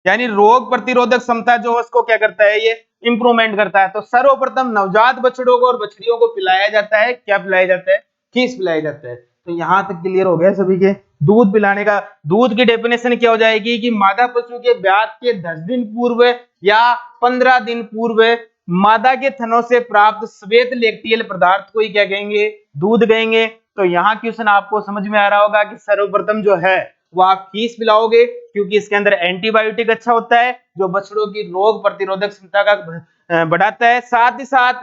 यानी रोग प्रतिरोधक क्षमता जो है उसको क्या करता है? ये इंप्रूवमेंट करता है। तो सर्वप्रथम नवजात बछड़ों को और बछड़ियों को पिलाया जाता है, क्या पिलाया जाता है? खीस पिलाया जाता है। तो यहां तक क्लियर हो गया सभी के? दूध पिलाने का, दूध की डेफिनेशन क्या हो जाएगी कि मादा पशु के ब्यात के 10 दिन पूर्व या 15 दिन पूर्व मादा के थनों से प्राप्त श्वेत लैक्टियल पदार्थ को ही क्या कहेंगे? दूध कहेंगे। तो यहाँ क्वेश्चन आपको समझ में आ रहा होगा कि सर्वप्रथम जो है वो आप खीस पिलाओगे, क्योंकि इसके अंदर एंटीबायोटिक अच्छा होता है जो बछड़ों की रोग प्रतिरोधक क्षमता का बढ़ाता है। साथ ही साथ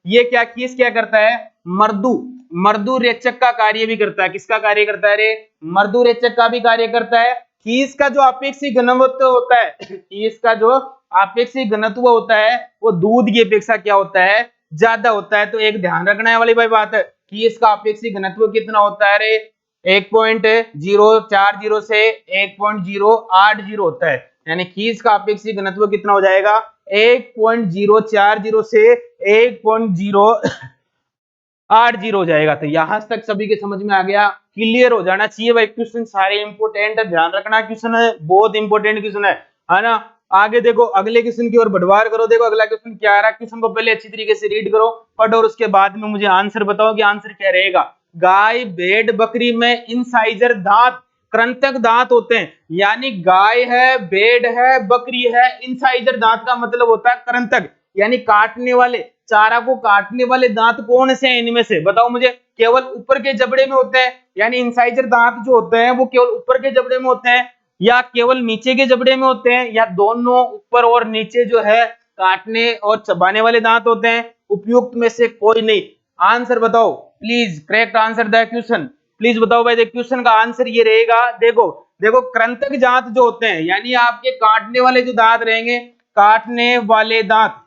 ये क्या खीस क्या करता है? मर्दू रेचक का कार्य भी करता है। किसका कार्य करता है रे? मर्दू रेचक का भी कार्य करता है। खीस का जो अपेक्षित घनत्व होता है, खीस का जो अपेक्षित घनत्व होता है वो दूध की अपेक्षा क्या होता है? ज्यादा होता है। तो एक ध्यान रखने वाली भाई बात है कि इसका अपेक्षित घनत्व कितना होता है रे? 1.040 से 1.080 होता है। यानी खीस का अपेक्षित घनत्व कितना हो जाएगा? 1.040 से 1.080 हो जाएगा। तो यहां तक सभी के समझ में आ गया? क्लियर हो जाना चाहिए भाई। क्वेश्चन सारे इंपोर्टेंट है, ध्यान रखना। क्वेश्चन है बहुत इंपोर्टेंट क्वेश्चन है ना। आगे देखो, अगले क्वेश्चन की ओर बढ़वार करो। देखो अगला क्वेश्चन क्या आ रहा है। क्वेश्चन को पहले अच्छी तरीके से रीड करो, पढ़ो, और उसके बाद में मुझे आंसर बताओ कि आंसर क्या रहेगा। गाय, भेड़, बकरी में इंसाइजर दांत, कृंतक दांत होते हैं। यानी गाय है, भेड़ है, बकरी है, इंसाइजर दांत का मतलब होता है कृंतक, यानी काटने वाले, चारा को काटने वाले दांत कौन से हैं इनमें से? बताओ मुझे। केवल ऊपर के जबड़े में होते हैं, यानी इंसाइजर दांत जो होते हैं वो केवल ऊपर के जबड़े में होते हैं, या केवल नीचे के जबड़े में होते हैं, या दोनों ऊपर और नीचे जो है काटने और चबाने वाले दांत होते हैं? उपयुक्त में से कोई नहीं। आंसर बताओ please, correct answer the question please बताओ भाई। क्वेश्चन का आंसर ये रहेगा। देखो देखो, कृंतक दांत जो होते हैं यानी आपके काटने वाले जो दांत रहेंगे, काटने वाले दांत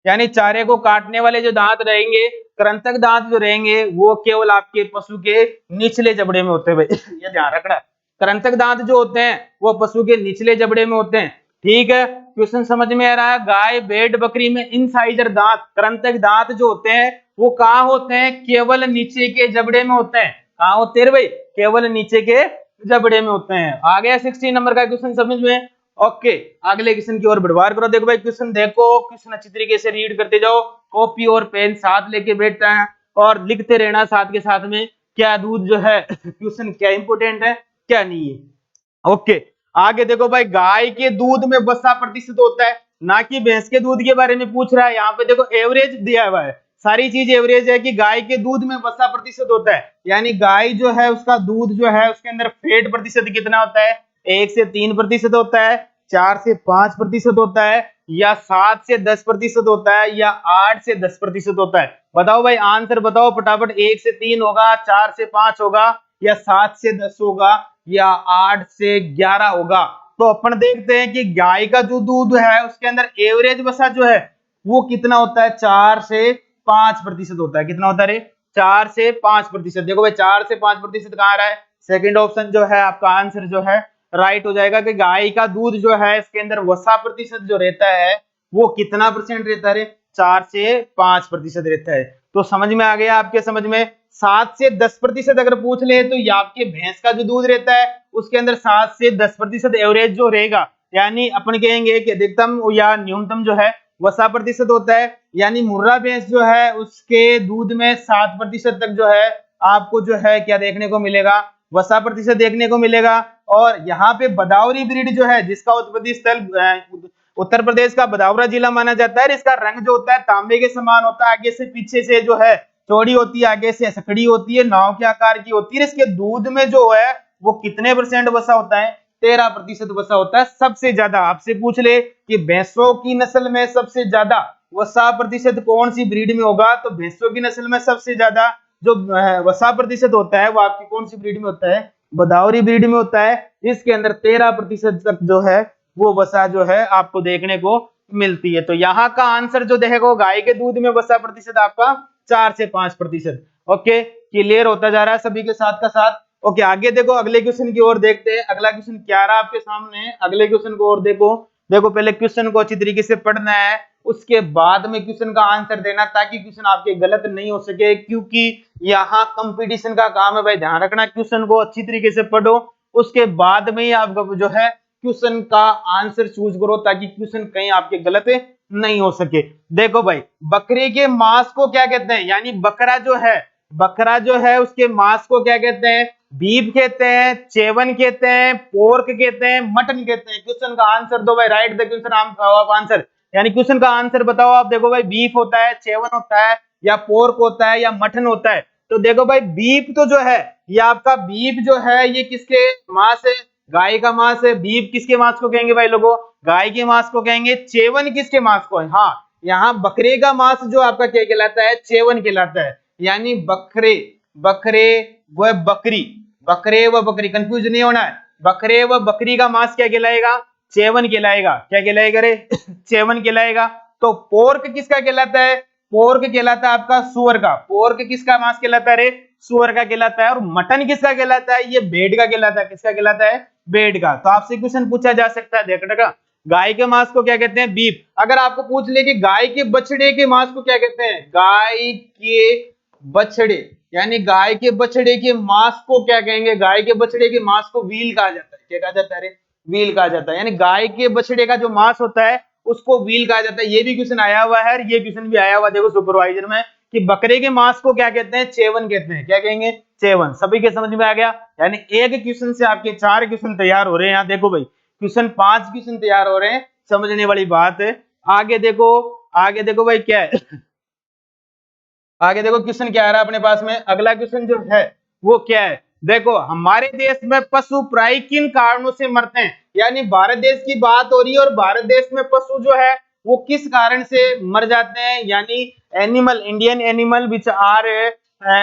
यानी चारे को काटने वाले जो दांत रहेंगे, कृंतक दांत जो रहेंगे वो केवल आपके पशु के निचले जबड़े में होते हैं भाई। ये ध्यान रखना, कृंतक दांत जो होते हैं वो पशु के निचले जबड़े में होते हैं। ठीक है, क्वेश्चन समझ में आ रहा है? गाय, भेड़, बकरी में इंसाइजर दांत, कृंतक दांत जो होते हैं वो कहाँ होते हैं? केवल नीचे के जबड़े में होते हैं। कहाँ होते हैं भाई? केवल नीचे के जबड़े में होते हैं। आ गया 16 नंबर का क्वेश्चन समझ में? ओके, अगले क्वेश्चन की ओर बढ़वार करो। देखो भाई क्वेश्चन देखो, क्वेश्चन अच्छी तरीके से रीड करते जाओ, कॉपी और पेन साथ लेके बैठता है और लिखते रहना साथ के साथ में, क्या दूध जो है क्वेश्चन क्या इंपोर्टेंट है क्या नहीं है। ओके, आगे देखो भाई, गाय के दूध में वसा प्रतिशत होता है, ना कि भैंस के दूध के बारे में पूछ रहा है। यहाँ पे देखो एवरेज दिया हुआ है, सारी चीज एवरेज है कि गाय के दूध में वसा प्रतिशत होता है, यानी गाय जो है उसका दूध जो है उसके अंदर फैट प्रतिशत कितना होता है? 1 से 3% होता है, 4 से 5% होता है, या 7 से 10% होता है, या 8 से 10% होता है? बताओ भाई, आंसर बताओ फटाफट। 1 से 3 होगा, 4 से 5 होगा, या 7 से 10 होगा, या 8 से 11 होगा? तो अपन देखते हैं कि गाय का जो दूध है उसके अंदर एवरेज वसा जो है वो कितना होता है? 4 से 5% होता है। कितना होता है रे? 4 से 5%। देखो भाई 4 से 5% कहाँ आ रहा है? सेकंड ऑप्शन जो है आपका आंसर जो है राइट हो जाएगा कि गाय का दूध जो है इसके अंदर वसा प्रतिशत जो रहता है वो कितना परसेंट रहता है? 4 से 5% रहता है। तो समझ में आ गया आपके? समझ में? 7 से 10% अगर पूछ ले तो ये आपके भैंस का जो दूध रहता है उसके अंदर 7 से 10% एवरेज जो रहेगा, यानी अपन कहेंगे कि अधिकतम या न्यूनतम जो है वसा प्रतिशत होता है। यानी मुर्रा भैंस जो है उसके दूध में 7% तक जो है आपको जो है क्या देखने को मिलेगा? वसा प्रतिशत देखने को मिलेगा। और यहाँ पे बदावरी ब्रीड जो है जिसका उत्पत्ति स्थल उत्तर प्रदेश का बदावरा जिला माना जाता है, इसका रंग जो होता है तांबे के समान होता है, आगे से पीछे से जो है चौड़ी होती है, आगे से सकड़ी होती है, नाव के आकार की होती है। इसके दूध में जो है वो कितने परसेंट वसा होता है? 13% वसा होता है। सबसे ज्यादा आपसे पूछ ले कि भैंसों की नस्ल में सबसे ज्यादा वसा प्रतिशत कौन सी ब्रीड में होगा, तो भैंसों की नस्ल में सबसे ज्यादा जो वसा प्रतिशत होता है वो आपकी कौन सी ब्रीड में होता है? भदावरी ब्रीड में होता है। इसके अंदर 13% तक जो है वो वसा जो है आपको देखने को मिलती है। तो यहाँ का आंसर जो देखो, गाय के दूध में वसा प्रतिशत आपका 4 से 5%। ओके, क्लियर होता जा रहा है सभी के साथ का साथ। ओके, आगे देखो, अगले क्वेश्चन की ओर देखते हैं। अगला क्वेश्चन क्या रहा आपके सामने? अगले क्वेश्चन को और देखो। देखो, पहले क्वेश्चन को अच्छी तरीके से पढ़ना है, उसके बाद में क्वेश्चन का आंसर देना, ताकि क्वेश्चन आपके गलत नहीं हो सके, क्योंकि यहाँ कंपटीशन का काम है भाई। ध्यान रखना, क्वेश्चन को अच्छी तरीके से पढ़ो, उसके बाद में ही आपका जो है क्वेश्चन का आंसर चूज करो, ताकि क्वेश्चन कहीं आपके गलत नहीं हो सके। देखो भाई, बकरे के मांस को क्या कहते हैं? यानी बकरा जो है उसके मांस को क्या कहते हैं? बीफ कहते हैं, चेवन कहते हैं, पोर्क कहते हैं, मटन कहते हैं। क्वेश्चन का आंसर दो भाई, right the question of answer. यानी क्वेश्चन का आंसर बताओ आप। देखो भाई, बीफ होता है, चेवन होता है, या पोर्क होता है, या मटन होता है? तो देखो भाई, बीफ तो जो है ये आपका बीफ जो है ये किसके मांस है? गाय का मांस है। बीफ किसके मांस को कहेंगे भाई लोगों? गाय के मांस को कहेंगे। चेवन किसके मांस को है? हाँ, यहाँ बकरे का मांस जो आपका क्या कहलाता है? चेवन कहलाता है। यानी बकरे व बकरी, कंफ्यूज नहीं होना है। बकरे व बकरी का मांस क्या कहलाएगा? चेवन कहलाएगा। क्या कहलाएगा रे? चेवन कहलाएगा। तो पोर्क किसका कहलाता है? पोर्क कहलाता है आपका सुअर का। पोर्क किसका मांस कहलाता है रे? सुअर का कहलाता है। और मटन किसका कहलाता है? ये भेड़ का कहलाता है। किसका कहलाता है? भेड़ का। तो आपसे क्वेश्चन पूछा जा सकता है, देख रखा, गाय के मांस को क्या कहते हैं? बीफ। अगर आपको पूछ ले कि गाय के बछड़े के मांस को क्या कहते हैं? गाय के बछड़े, यानी गाय के बछड़े के मांस को क्या कहेंगे? गाय के बछड़े के मांस को व्हील कहा जाता है। क्या कहा जाता है रे? व्हील कहा जाता है। यानी गाय के बछड़े का जो मांस होता है उसको व्हील कहा जाता है। ये भी क्वेश्चन आया हुआ है, ये क्वेश्चन भी आया हुआ देखो सुपरवाइजर में, कि बकरे के मांस को क्या कहते हैं? चेवन कहते हैं। क्या कहेंगे? चेवन। सभी के समझ में आ गया? यानी एक क्वेश्चन से आपके 4 क्वेश्चन तैयार हो रहे हैं। यहाँ देखो भाई, क्वेश्चन 5 क्वेश्चन तैयार हो रहे हैं, समझने वाली बात है। आगे देखो भाई क्या है। आगे देखो क्वेश्चन क्या आ रहा है अपने पास में। अगला क्वेश्चन जो है वो क्या है? देखो, हमारे देश में पशु प्रायः किन कारणों से मरते हैं? यानी भारत देश की बात हो रही है, और भारत देश में पशु जो है वो किस कारण से मर जाते हैं? यानी Indian animal which are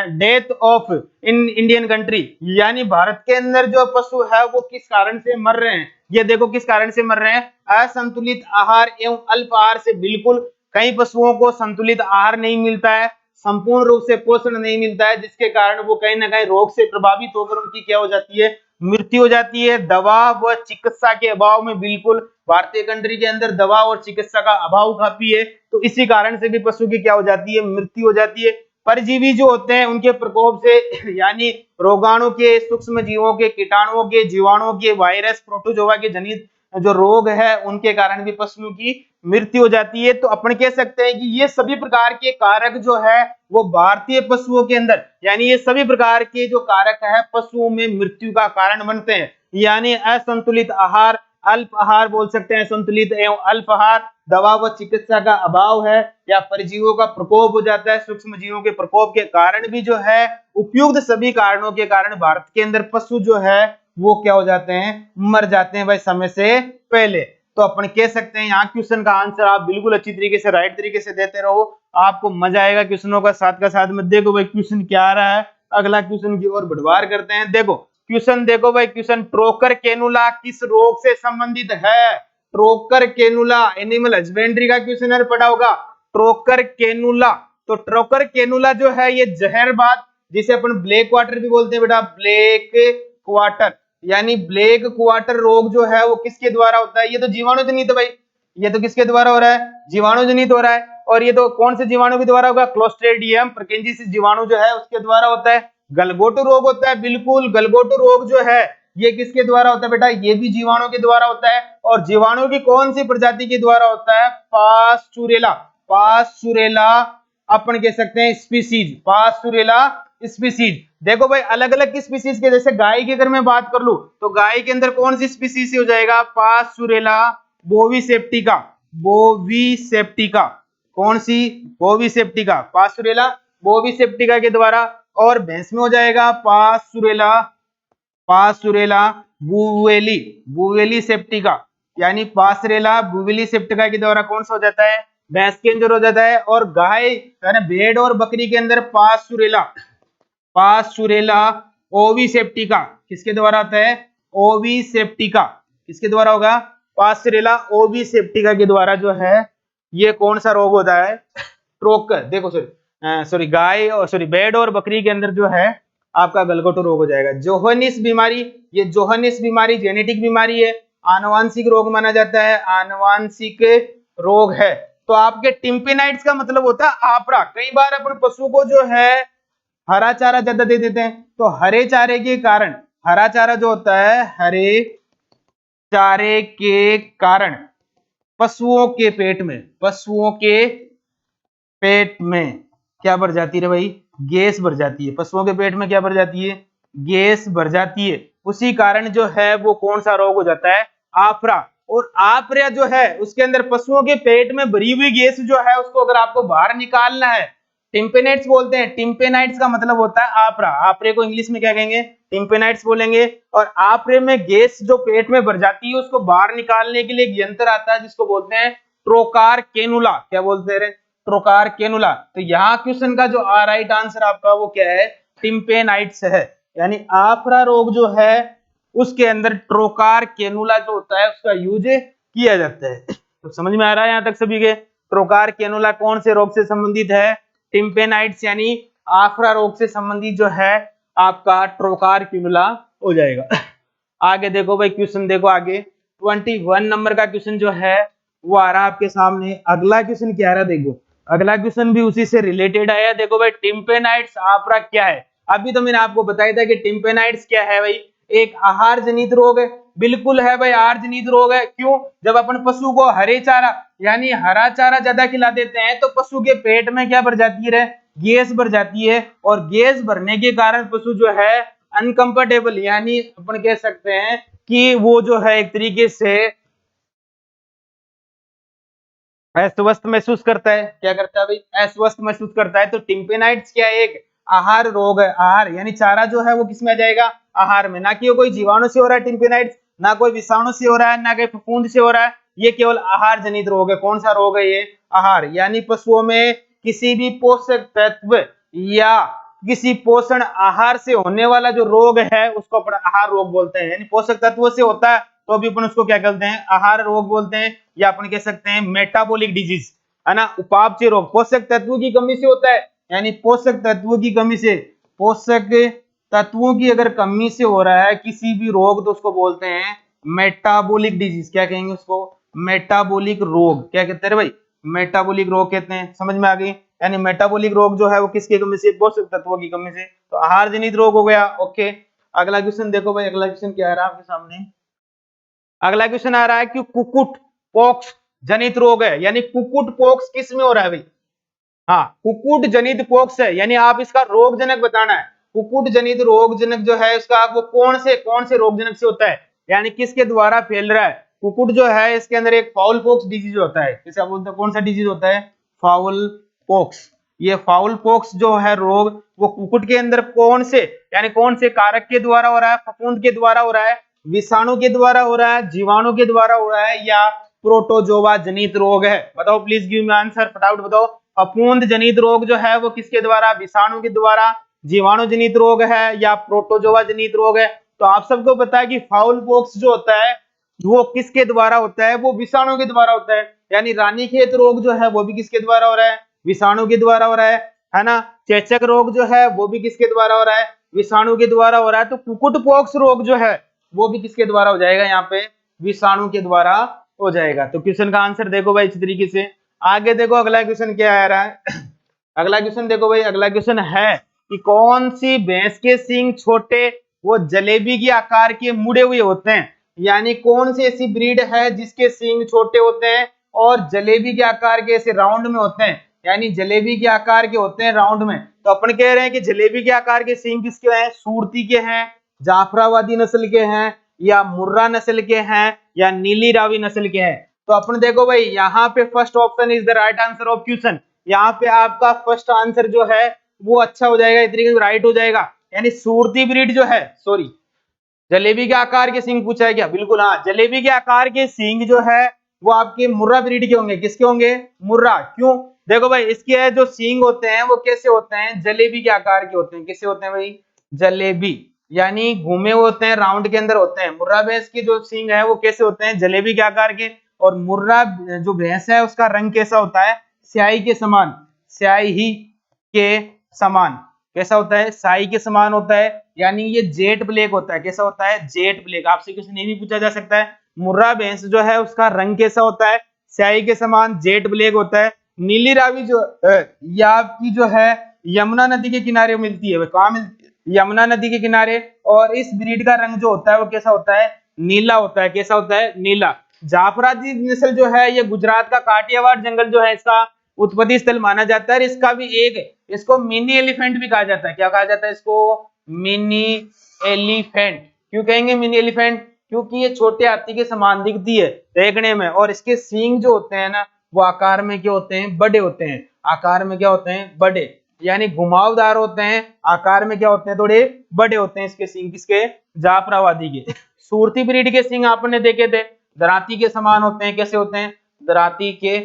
death of in Indian country, यानी भारत के अंदर जो पशु है वो किस कारण से मर रहे हैं? ये देखो किस कारण से मर रहे हैं? असंतुलित आहार एवं अल्प आहार से। बिल्कुल, कई पशुओं को संतुलित आहार नहीं मिलता है, संपूर्ण रूप से पोषण नहीं मिलता है, जिसके कारण वो कहीं ना कहीं रोग से प्रभावित होकर उनकी क्या हो जाती है? मृत्यु हो जाती है। दवा व चिकित्सा के अभाव में, बिल्कुल भारतीय कंट्री के अंदर दवा और चिकित्सा का अभाव काफी है, तो इसी कारण से भी पशु की क्या हो जाती है? मृत्यु हो जाती है। परजीवी जो होते हैं उनके प्रकोप से, यानी रोगाणु के, सूक्ष्म जीवों के, कीटाणुओं के, जीवाणुओं के, वायरस, प्रोटोजोआ के जनित जो रोग है उनके कारण भी पशुओं की मृत्यु हो जाती है। तो अपन कह सकते हैं कि ये सभी प्रकार के कारक जो है वो भारतीय पशुओं के अंदर, यानी ये सभी प्रकार के जो कारक है पशुओं में मृत्यु का कारण बनते हैं। यानी असंतुलित आहार, अल्प आहार बोल सकते हैं, संतुलित एवं अल्प आहार, दवा व चिकित्सा का अभाव है, या परजीवियों का प्रकोप हो जाता है, सूक्ष्म जीवों के प्रकोप के कारण भी जो है, उपयुक्त सभी कारणों के कारण भारत के अंदर पशु जो है वो क्या हो जाते हैं? मर जाते हैं भाई समय से पहले। तो अपन कह सकते हैं यहाँ क्वेश्चन का आंसर आप बिल्कुल अच्छी तरीके से, राइट तरीके से देते रहो, आपको मजा आएगा क्वेश्चनों का साथ में। देखो भाई क्वेश्चन क्या आ रहा है, अगला क्वेश्चन की ओर बढ़वार करते हैं। देखो क्वेश्चन, देखो भाई क्वेश्चन, ट्रोकर केनुला किस रोग से संबंधित है? ट्रोकर केनुला, एनिमल हस्बेंड्री का क्वेश्चन पढ़ा होगा। ट्रोकर केनुला, तो ट्रोकर केनुला जो है ये जहरबाद, जिसे अपन ब्लैक क्वार्टर भी बोलते हैं बेटा, ब्लैक क्वार्टर, यानी ब्लैक क्वार्टर रोग जो है वो किसके द्वारा होता है? ये तो जीवाणु जनित भाई, ये तो किसके द्वारा हो रहा है? जीवाणु जनित हो रहा है। और ये तो कौन से जीवाणु के द्वारा होगा? क्लोस्ट्रेडियम परकिंजिस जीवाणु जो है उसके द्वारा होता है। गलगोटू रोग होता है, बिल्कुल गलगोटू रोग जो है ये किसके द्वारा होता है बेटा? ये भी जीवाणु के द्वारा होता है। और जीवाणु की कौन सी प्रजाति के द्वारा होता है? पास्चुरेला, पास्चुरेला अपन कह सकते हैं स्पीसीज, पास्चुरेला स्पीसीज। देखो भाई अलग अलग की स्पीसीज के, जैसे गाय की अगर मैं बात कर लूं तो गाय के अंदर कौन सी स्पीसीज हो जाएगा? पास्चुरेला बोविसेप्टिका, बोविसेप्टिका, कौन सी? बोविसेप्टिका, पास्चुरेला बोविसेप्टिका के द्वारा। और भैंस में हो जाएगा पास्चुरेला, पासुरेला बुवेली, बुवेली सेप्टिका, यानी पासरेला बुवेली सेप्टिका के द्वारा कौन सा हो जाता है, भैंस के अंदर हो जाता है। और गाय यानी भेड़ और बकरी के अंदर पासुरेला, पासुरेला ओविसेप्टिका किसके द्वारा आता है, ओविसेप्टिका किसके द्वारा होगा, पासुरेला ओविसेप्टिका के द्वारा जो है ये कौन सा रोग होता है, ट्रोकर, देखो सॉरी गाय और सॉरी भेड़ और बकरी के अंदर जो है आपका गलघोटू रोग हो जाएगा। जोहनिस बीमारी, ये जोहनिस बीमारी जेनेटिक बीमारी है, आनुवांशिक रोग माना जाता है, आनुवांशिक रोग है। तो आपके टिम्पेनाइट्स का मतलब होता है आपरा। कई बार अपन पशु को जो है हरा चारा ज्यादा दे देते हैं, तो हरे चारे के कारण, हरा चारा जो होता है हरे चारे के कारण पशुओं के पेट में, पशुओं के पेट में क्या भर जाती है भाई, गैस भर जाती है। पशुओं के पेट में क्या भर जाती है, गैस भर जाती है। उसी कारण जो है वो कौन सा रोग हो जाता है, आफरा। और आफरा जो है उसके अंदर पशुओं के पेट में भरी हुई गैस जो है उसको अगर आपको बाहर निकालना है, टिम्पेनाइट्स बोलते हैं। टिम्पेनाइट्स का मतलब होता है आफरा। आफरे को इंग्लिश में क्या कहेंगे, टिम्पेनाइट्स बोलेंगे। और आफरे में गैस जो पेट में भर जाती है उसको बाहर निकालने के लिए एक यंत्र आता है जिसको बोलते हैं ट्रोकार केनुला। क्या बोलते हैं, ट्रोकार केनुला। तो यहाँ क्वेश्चन का जो राइट आंसर आपका वो क्या है, टिम्पेनाइट्स है। यानी आफरा रोग जो है उसके अंदर ट्रोकार केनुला जो होता है उसका यूज किया जाता है। तो समझ में आ रहा है यहाँ तक सभी के, ट्रोकार केनुला कौन से रोग से संबंधित है, टिम्पेनाइट्स यानी आफरा रोग से संबंधित जो है आपका ट्रोकार केनुला हो जाएगा। आगे देखो भाई क्वेश्चन, देखो आगे 21 नंबर का क्वेश्चन जो है वो आ रहा है आपके सामने। अगला क्वेश्चन क्या आ रहा है, देखो अगला क्वेश्चन भी उसी से रिलेटेड आया। देखो भाई टिम्पेनाइट्स आफरा क्या है। अभी तो मैंने आपको बताया था कि टिम्पेनाइट्स क्या है भाई, एक आहार जनित रोग है। बिल्कुल है भाई, आहार जनित रोग है। क्यों, जब अपन पशु को हरे चारा यानी हरा चारा ज्यादा खिला देते हैं तो पशु के पेट में क्या भर जाती है, गैस भर जाती है। और गैस भरने के कारण पशु जो है अनकंफर्टेबल, यानी अपन कह सकते हैं कि वो जो है एक तरीके से अस्वस्थ महसूस करता है। क्या करता है भाई, अस्वस्थ महसूस करता है। तो टिम्पेनाइट्स क्या है, एक आहार रोग है। आहार यानी चारा जो है वो किस में आ जाएगा, आहार में। ना कि कोई जीवाणु से हो रहा है टिम्पेनाइट्स, ना कोई विषाणु से हो रहा है, ना कोई फफूंद से हो रहा है। ये केवल आहार जनित रोग है। कौन सा रोग है ये, आहार। यानी पशुओं में किसी भी पोषक तत्व या किसी पोषण आहार से होने वाला जो रोग है उसको अपन आहार रोग बोलते हैं। यानी पोषक तत्वों से होता है तो भी अपन उसको क्या कहते हैं, आहार रोग बोलते हैं। या अपन कह सकते हैं मेटाबॉलिक डिजीज, है ना, उपापचय रोग। पोषक तत्वों की कमी से होता है, यानी पोषक तत्वों की कमी से, पोषक तत्वों की अगर कमी से हो रहा है किसी भी रोग तो उसको बोलते हैं मेटाबॉलिक डिजीज। क्या कहेंगे उसको, मेटाबॉलिक रोग। क्या कहते हैं भाई, मेटाबॉलिक रोग कहते हैं। समझ में आ गई। यानी मेटाबॉलिक रोग जो है वो किसकी कमी से, पोषक तत्वों की कमी से। तो आहार जनित रोग हो गया। ओके, अगला क्वेश्चन देखो भाई, अगला क्वेश्चन क्या आ रहा है आपके सामने। अगला क्वेश्चन आ रहा है कि कुकुट पॉक्स जनित रोग है। यानी कुकुट पॉक्स किस में हो रहा है भाई, हाँ कुकुट जनित पॉक्स है। यानी आप इसका रोग जनक बताना है। कुकुट जनित रोग जनक जो है उसका वो कौन से रोग जनक से होता है, यानी किसके द्वारा फैल रहा है। कुकुट जो है इसके अंदर एक फाउल पॉक्स डिजीज होता है। किसे बोलते हैं, कौन सा डिजीज होता है, फाउल पॉक्स। ये फाउल पॉक्स जो है रोग वो कुकुट के अंदर कौन से, यानी कौन से कारक के द्वारा हो रहा है, फफूंद के द्वारा हो रहा है, विषाणु के द्वारा हो रहा है, जीवाणु के द्वारा हो रहा है, या प्रोटोजोवा जनित रोग है। बताओ प्लीज गिव मी आंसर, फटाफट बताओ। फफूंद जनित रोग जो है वो किसके द्वारा, विषाणु के द्वारा, जीवाणु जनित रोग है या प्रोटोजोवा जनित रोग है। तो आप सबको पता है कि फाउल पॉक्स जो होता है वो किसके द्वारा होता है, वो विषाणु के द्वारा होता है। यानी रानीखेत रोग जो है वो भी किसके द्वारा हो रहा है, विषाणु के द्वारा हो रहा है ना। चेचक रोग जो है वो भी किसके द्वारा हो रहा है, विषाणु के द्वारा हो रहा है। तो कुकुट पॉक्स रोग जो है वो भी किसके द्वारा हो जाएगा, यहाँ पे विषाणु के द्वारा हो जाएगा। तो क्वेश्चन का आंसर देखो भाई इस तरीके से। आगे देखो अगला क्वेश्चन क्या आ रहा है। अगला क्वेश्चन देखो भाई, अगला क्वेश्चन है कि कौन सी भैंस के सींग छोटे वो जलेबी के आकार के मुड़े हुए होते हैं। यानी कौन सी ऐसी ब्रीड है जिसके सींग छोटे होते हैं और जलेबी के आकार के ऐसे राउंड में होते हैं, यानी जलेबी के आकार के होते हैं राउंड में। तो अपन कह रहे हैं कि जलेबी के आकार के सींग किसके हैं, सूरती के हैं, जाफराबादी नस्ल के हैं, या मुर्रा नस्ल के हैं, या नीली रावी नस्ल के हैं। तो अपन देखो भाई यहाँ पे first option is the right answer of question. यहाँ पे आपका फर्स्ट आंसर जो है वो अच्छा हो जाएगा, इस तरीके से राइट हो जाएगा। यानी सूरती ब्रीड जो है, सॉरी जलेबी के आकार के सींग पूछा है क्या? बिल्कुल हाँ, जलेबी के आकार के सींग जो है वो आपके मुर्रा ब्रीड के होंगे। किसके होंगे? मुर्रा। क्यों? देखो भाई, इसके जो सींग होते हैं वो कैसे होते हैं? जलेबी के आकार के होते हैं। कैसे होते हैं भाई? जलेबी, यानी घूमे हुए होते हैं, राउंड के अंदर होते हैं। मुर्रा भैंस के जो सींग है वो कैसे होते हैं? जलेबी के आकार के। और मुर्रा जो भैंस है उसका रंग कैसा होता है? स्याही के समान, स्याही के समान। कैसा होता है? स्याही के समान होता है, यानी ये जेट ब्लैक होता है। कैसा होता है? Jet black. आपसे क्वेश्चन ये भी पूछा जा सकता है, मुर्रा भैंस जो है उसका रंग कैसा होता है? स्याही के समान जेट ब्लैक होता है। नीली रावी जो या आपकी जो है यमुना नदी के किनारे मिलती है। कहाँ मिलती है? यमुना नदी के किनारे। और इस ब्रीड का रंग जो होता है वो कैसा होता है? नीला होता है। कैसा होता है? नीला। जाफराबादी नस्ल जो है ये गुजरात का काठियावाड़ जंगल जो है इसका उत्पत्ति स्थल माना जाता है। इसका भी एक, इसको मिनी एलिफेंट भी कहा जाता है। क्या कहा जाता है इसको? Mini elephant. क्यों कहेंगे मिनी एलिफेंट? क्योंकि ये छोटे हाथी के समान दिखती है देखने में, और इसके सींग जो होते हैं ना वो आकार में क्या होते हैं? बड़े होते हैं। आकार में क्या होते हैं? बड़े, यानी घुमावदार होते हैं। आकार में क्या होते हैं? थोड़े बड़े होते हैं इसके सींग। किसके? जाफराबादी के। सूरती ब्रीड के सींग आपने देखे थे, दराती के समान होते हैं। कैसे होते हैं? दराती के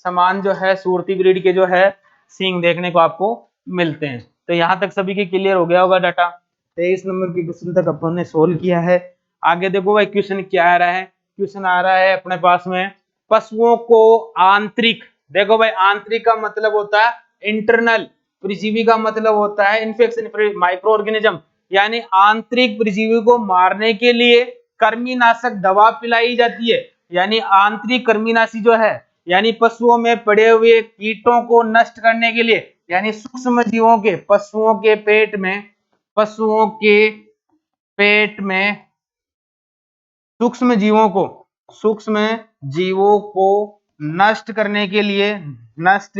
समान जो है सूरती ब्रीड के जो है सींग देखने को आपको मिलते हैं। तो यहाँ तक सभी के क्लियर हो गया होगा डाटा। 23 नंबर के क्वेश्चन तक अपन ने सोल्व किया है। आगे देखो भाई क्वेश्चन क्या आ रहा है। क्वेश्चन आ रहा है अपने पास में, पशुओं को आंतरिक, देखो भाई आंतरिक का मतलब होता है इंटरनल, परजीवी का मतलब होता है इन्फेक्शन माइक्रो ऑर्गेनिज्म, यानी आंतरिक परजीवी को मारने के लिए कृमिनाशक दवा पिलाई जाती है। यानी आंतरिक कृमिनाशी जो है, यानी पशुओं में पड़े हुए कीटों को नष्ट करने के लिए, यानी सूक्ष्म जीवों के, पशुओं के पेट में, पशुओं के पेट में सूक्ष्म जीवों को, सूक्ष्म जीवों को नष्ट करने के लिए, नष्ट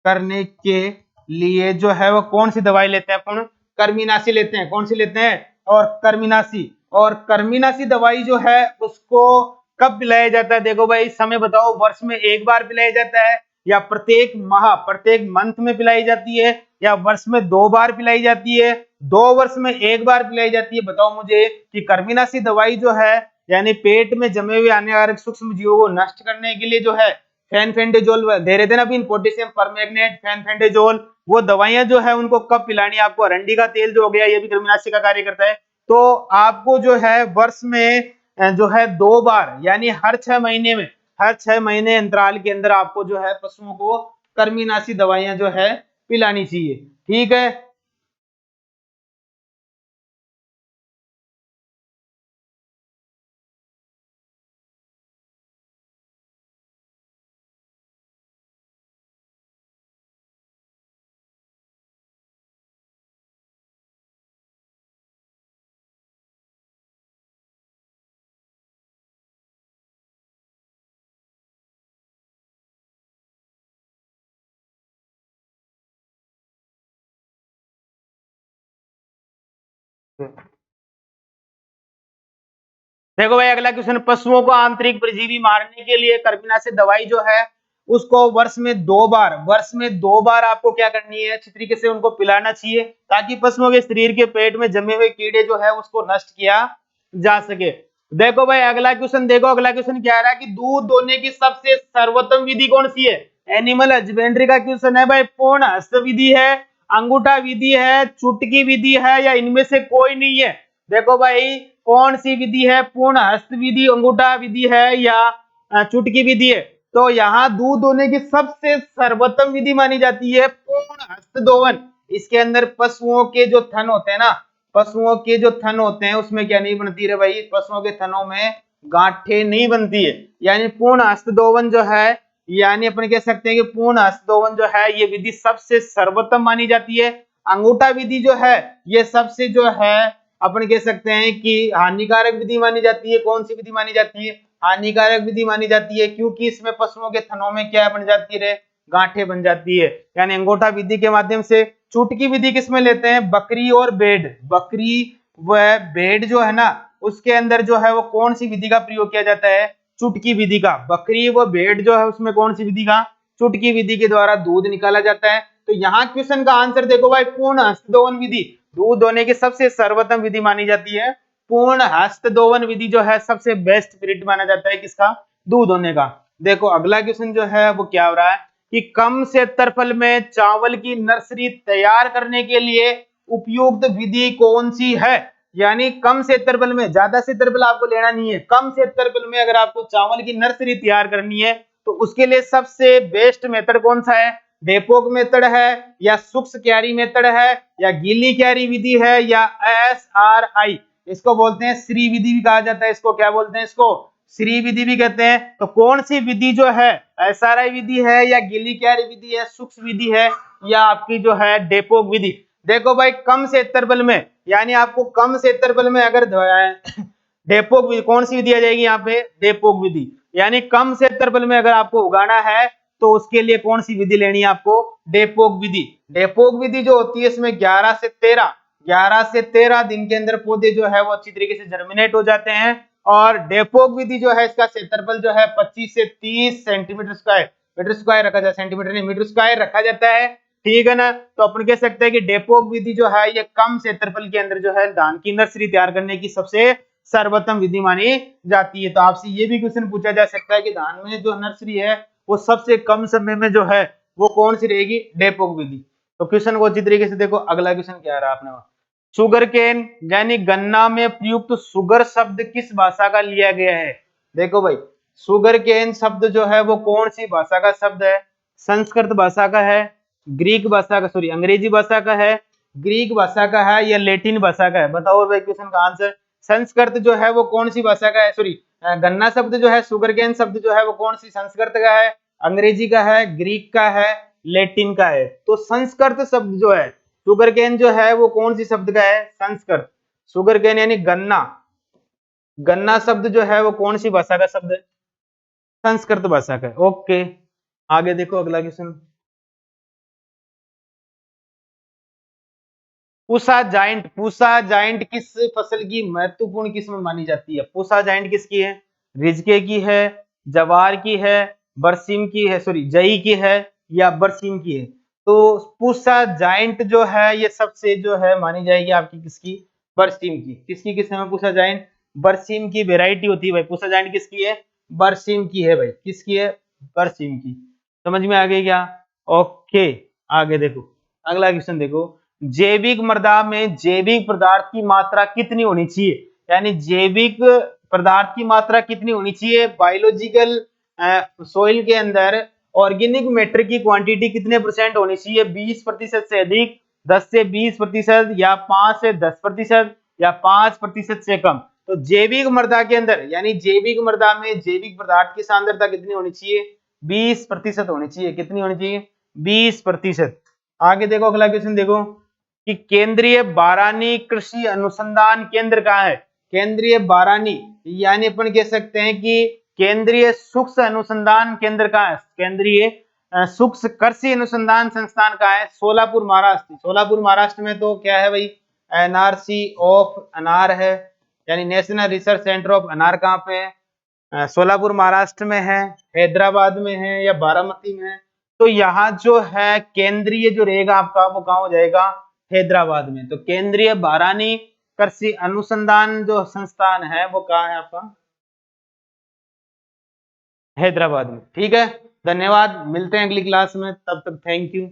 करने के लिए जो है वो कौन सी दवाई लेते हैं अपन? कृमिनाशी लेते हैं। कौन सी लेते हैं? और कृमिनाशी। और कृमिनाशी दवाई जो है उसको कब पिलाया जाता है? देखो भाई समय बताओ, वर्ष में एक बार पिलाया जाता है, या प्रत्येक माह, प्रत्येक मंथ में पिलाई जाती है, या वर्ष में 2 बार पिलाई जाती है, 2 वर्ष में 1 बार पिलाई जाती है? बताओ मुझे कि कृमिनाशी दवाई जो है, यानी पेट में जमे हुए हानिकारक सूक्ष्म जीवों को नष्ट करने के लिए जो है फेनफेंडेजोल दे रहे थे ना अभी, पोटेशियम परमैंगनेट, फेनफेंडेजोल, वो दवाइयां जो है उनको कब पिलानी है आपको? अरंडी का तेल जो हो गया ये भी कृमिनाशी का कार्य करता है। तो आपको जो है वर्ष में जो है 2 बार, यानी हर 6 महीने में, हर 6 महीने अंतराल के अंदर आपको जो है पशुओं को कृमिनाशी दवाइयां जो है पिलानी चाहिए। ठीक है। देखो भाई अगला क्वेश्चन, पशुओं को आंतरिक परजीवी मारने के लिए कृमिनाशी दवाई जो है उसको वर्ष में 2 बार, वर्ष में 2 बार आपको क्या करनी है? अच्छी तरीके से उनको पिलाना चाहिए, ताकि पशुओं के शरीर के पेट में जमे हुए कीड़े जो है उसको नष्ट किया जा सके। देखो भाई अगला क्वेश्चन, देखो अगला क्वेश्चन क्या आ रहा है कि दूध दोहने की सबसे सर्वोत्तम विधि कौन सी है? एनिमल हस्बेंड्री का क्वेश्चन है भाई। पूर्ण हस्त विधि है, अंगूठा विधि है, चुटकी विधि है, या इनमें से कोई नहीं है? देखो भाई कौन सी विधि है? पूर्ण हस्त विधि, अंगूठा विधि है, या चुटकी विधि है? तो यहाँ दूध दोहने की सबसे सर्वोत्तम विधि मानी जाती है पूर्ण हस्त दोहन। इसके अंदर पशुओं के जो थन होते हैं ना, पशुओं के जो थन होते हैं उसमें क्या नहीं बनती रे भाई? पशुओं के थनों में गांठें नहीं बनती है। यानी पूर्ण हस्त दोहन जो है, यानी अपन कह सकते हैं कि पूर्ण हस्त दोहन जो है ये विधि सबसे सर्वोत्तम मानी जाती है। अंगूठा विधि जो है ये सबसे जो है अपन कह सकते हैं कि हानिकारक विधि मानी जाती है। कौन सी विधि मानी जाती है? हानिकारक विधि मानी जाती है, क्योंकि इसमें पशुओं के थनों में क्या बन जाती है? गांठें बन जाती है। यानी अंगूठा विधि के माध्यम से। चुटकी विधि किसमें लेते हैं? बकरी और भेड़, बकरी व भेड़ जो है ना उसके अंदर जो है वो कौन सी विधि का प्रयोग किया जाता है? चुटकी विधि का। बकरी व भेड़ जो है उसमें कौन सी विधि का? चुटकी विधि के द्वारा दूध निकाला जाता है। तो यहाँ क्वेश्चन का आंसर देखो भाई, पूर्ण हस्त दोहन विधि दूध दोहने की सबसे सर्वोत्तम विधि मानी जाती है पूर्ण हस्त दोवन विधि जो है सबसे बेस्ट पीरियड माना जाता है किसका, दूध होने का। देखो अगला क्वेश्चन जो है वो क्या हो रहा है कि कम क्षेत्रफल में चावल की नर्सरी तैयार करने के लिए उपयुक्त विधि कौन सी है। यानी कम क्षेत्रफल में, ज्यादा क्षेत्रफल आपको लेना नहीं है, कम क्षेत्रफल में अगर आपको चावल की नर्सरी तैयार करनी है तो उसके लिए सबसे बेस्ट मेथड कौन सा है, डेपोक मेथड है या सूक्ष्म क्यारी मेथड है या गीली क्यारी विधि है या SRI, इसको बोलते हैं श्री विधि भी कहा जाता है, इसको क्या बोलते हैं, इसको श्री विधि भी कहते हैं। तो कौन सी विधि जो है, SRI विधि है या गीली क्यारी विधि है, सूक्ष्म विधि है या आपकी जो है डेपोक विधि। देखो भाई कम क्षेत्रफल में, यानी आपको कम क्षेत्रफल में अगर डेपोक विधि, कौन सी विधि आ जाएगी यहाँ पे, डेपोक विधि। यानी कम क्षेत्रफल में अगर आपको उगाना है तो उसके लिए कौन सी विधि लेनी है आपको, डेपोक विधि। डेपोक विधि जो होती है इसमें 11 से 13 दिन के अंदर पौधे जो है वो अच्छी तरीके से जर्मिनेट हो जाते हैं। और डेपोक विधि जो है इसका क्षेत्रफल जो है 25 से 30 सेंटीमीटर स्क्वायर, मीटर स्क्वायर रखा जाता है, सेंटीमीटर नहीं मीटर स्क्वायर रखा जाता है, ठीक है ना। तो अपन कह सकते हैं कि डेपोक विधि जो है ये कम क्षेत्रफल के अंदर जो है धान की नर्सरी तैयार करने की सबसे सर्वोत्तम विधि मानी जाती है। तो आपसे ये भी क्वेश्चन पूछा जा सकता है कि धान में जो नर्सरी है वो सबसे कम समय में जो है वो कौन सी रहेगी, डेपोक विधि। तो क्वेश्चन को अच्छी तरीके से देखो, अगला क्वेश्चन क्या रहा आपने, शुगर केन यानी गन्ना में प्रयुक्त शुगर शब्द किस भाषा का लिया गया है। देखो भाई शुगर केन शब्द जो है वो कौन सी भाषा का शब्द है, संस्कृत भाषा का है, ग्रीक भाषा का, सॉरी अंग्रेजी भाषा का है, ग्रीक भाषा का है या लैटिन भाषा का है। बताओ भाई क्वेश्चन का आंसर। संस्कृत जो है वो कौन सी भाषा का है, सॉरी गन्ना शब्द जो है, शुगर केन शब्द जो है वो कौन सी संस्कृत का है, अंग्रेजी का है, ग्रीक का है, लैटिन का है। तो संस्कृत शब्द जो है, शुगर केन जो है वो कौन सी शब्द का है, संस्कृत। शुगर केन यानी गन्ना, गन्ना शब्द जो है वो कौन सी भाषा का शब्द है, संस्कृत भाषा का। ओके आगे देखो अगला क्वेश्चन। पूसा जाइंट किस फसल की महत्वपूर्ण किस्म मानी जाती है। पूसा जाइंट किसकी है, रिजके की है, जवार की है, बरसीम की है, सॉरी जई की है या बरसीम की है। तो पूसा जाइंट जो है ये सबसे जो है मानी जाएगी आपकी किसकी, बरसीम की। किसकी किस्म है पूसा जाइंट, बरसीम की वेराइटी होती है भाई। पूसा जाइंट किसकी है, बरसीम की है भाई, किसकी है, बरसीम की। समझ में आ गई क्या, ओके आगे देखो अगला क्वेश्चन देखो। जैविक मृदा में जैविक पदार्थ की मात्रा कितनी होनी चाहिए, यानी जैविक पदार्थ की मात्रा कितनी होनी चाहिए, बायोलॉजिकल सोइल के अंदर ऑर्गेनिक मैटर की क्वांटिटी कितने परसेंट होनी चाहिए, 20% से अधिक, 10 से 20% या 5 से 10% या 5% से कम। तो जैविक मृदा के अंदर, यानी जैविक मृदा में जैविक पदार्थ की सांद्रता कितनी होनी चाहिए, 20% होनी चाहिए। कितनी होनी चाहिए, 20%। आगे देखो अगला क्वेश्चन देखो कि केंद्रीय बारानी कृषि अनुसंधान केंद्र कहाँ है। केंद्रीय बारानी यानी अपन कह सकते हैं कि केंद्रीय सूक्ष्म अनुसंधान केंद्र कहाँ है, केंद्रीय सूक्ष्म कृषि अनुसंधान संस्थान कहाँ है, सोलापुर महाराष्ट्र। सोलापुर महाराष्ट्र में तो क्या है भाई, NRC ऑफ अनार है, यानी नेशनल रिसर्च सेंटर ऑफ अनार कहाँ पे है, सोलापुर महाराष्ट्र में है, हैदराबाद में है या बारामती में है। तो यहाँ जो है केंद्रीय जो रहेगा आपका वो कहाँ हो जाएगा, हैदराबाद में। तो केंद्रीय बारानी कृषि अनुसंधान जो संस्थान है वो कहाँ है आपका, हैदराबाद में। ठीक है, धन्यवाद, मिलते हैं अगली क्लास में, तब तक थैंक यू।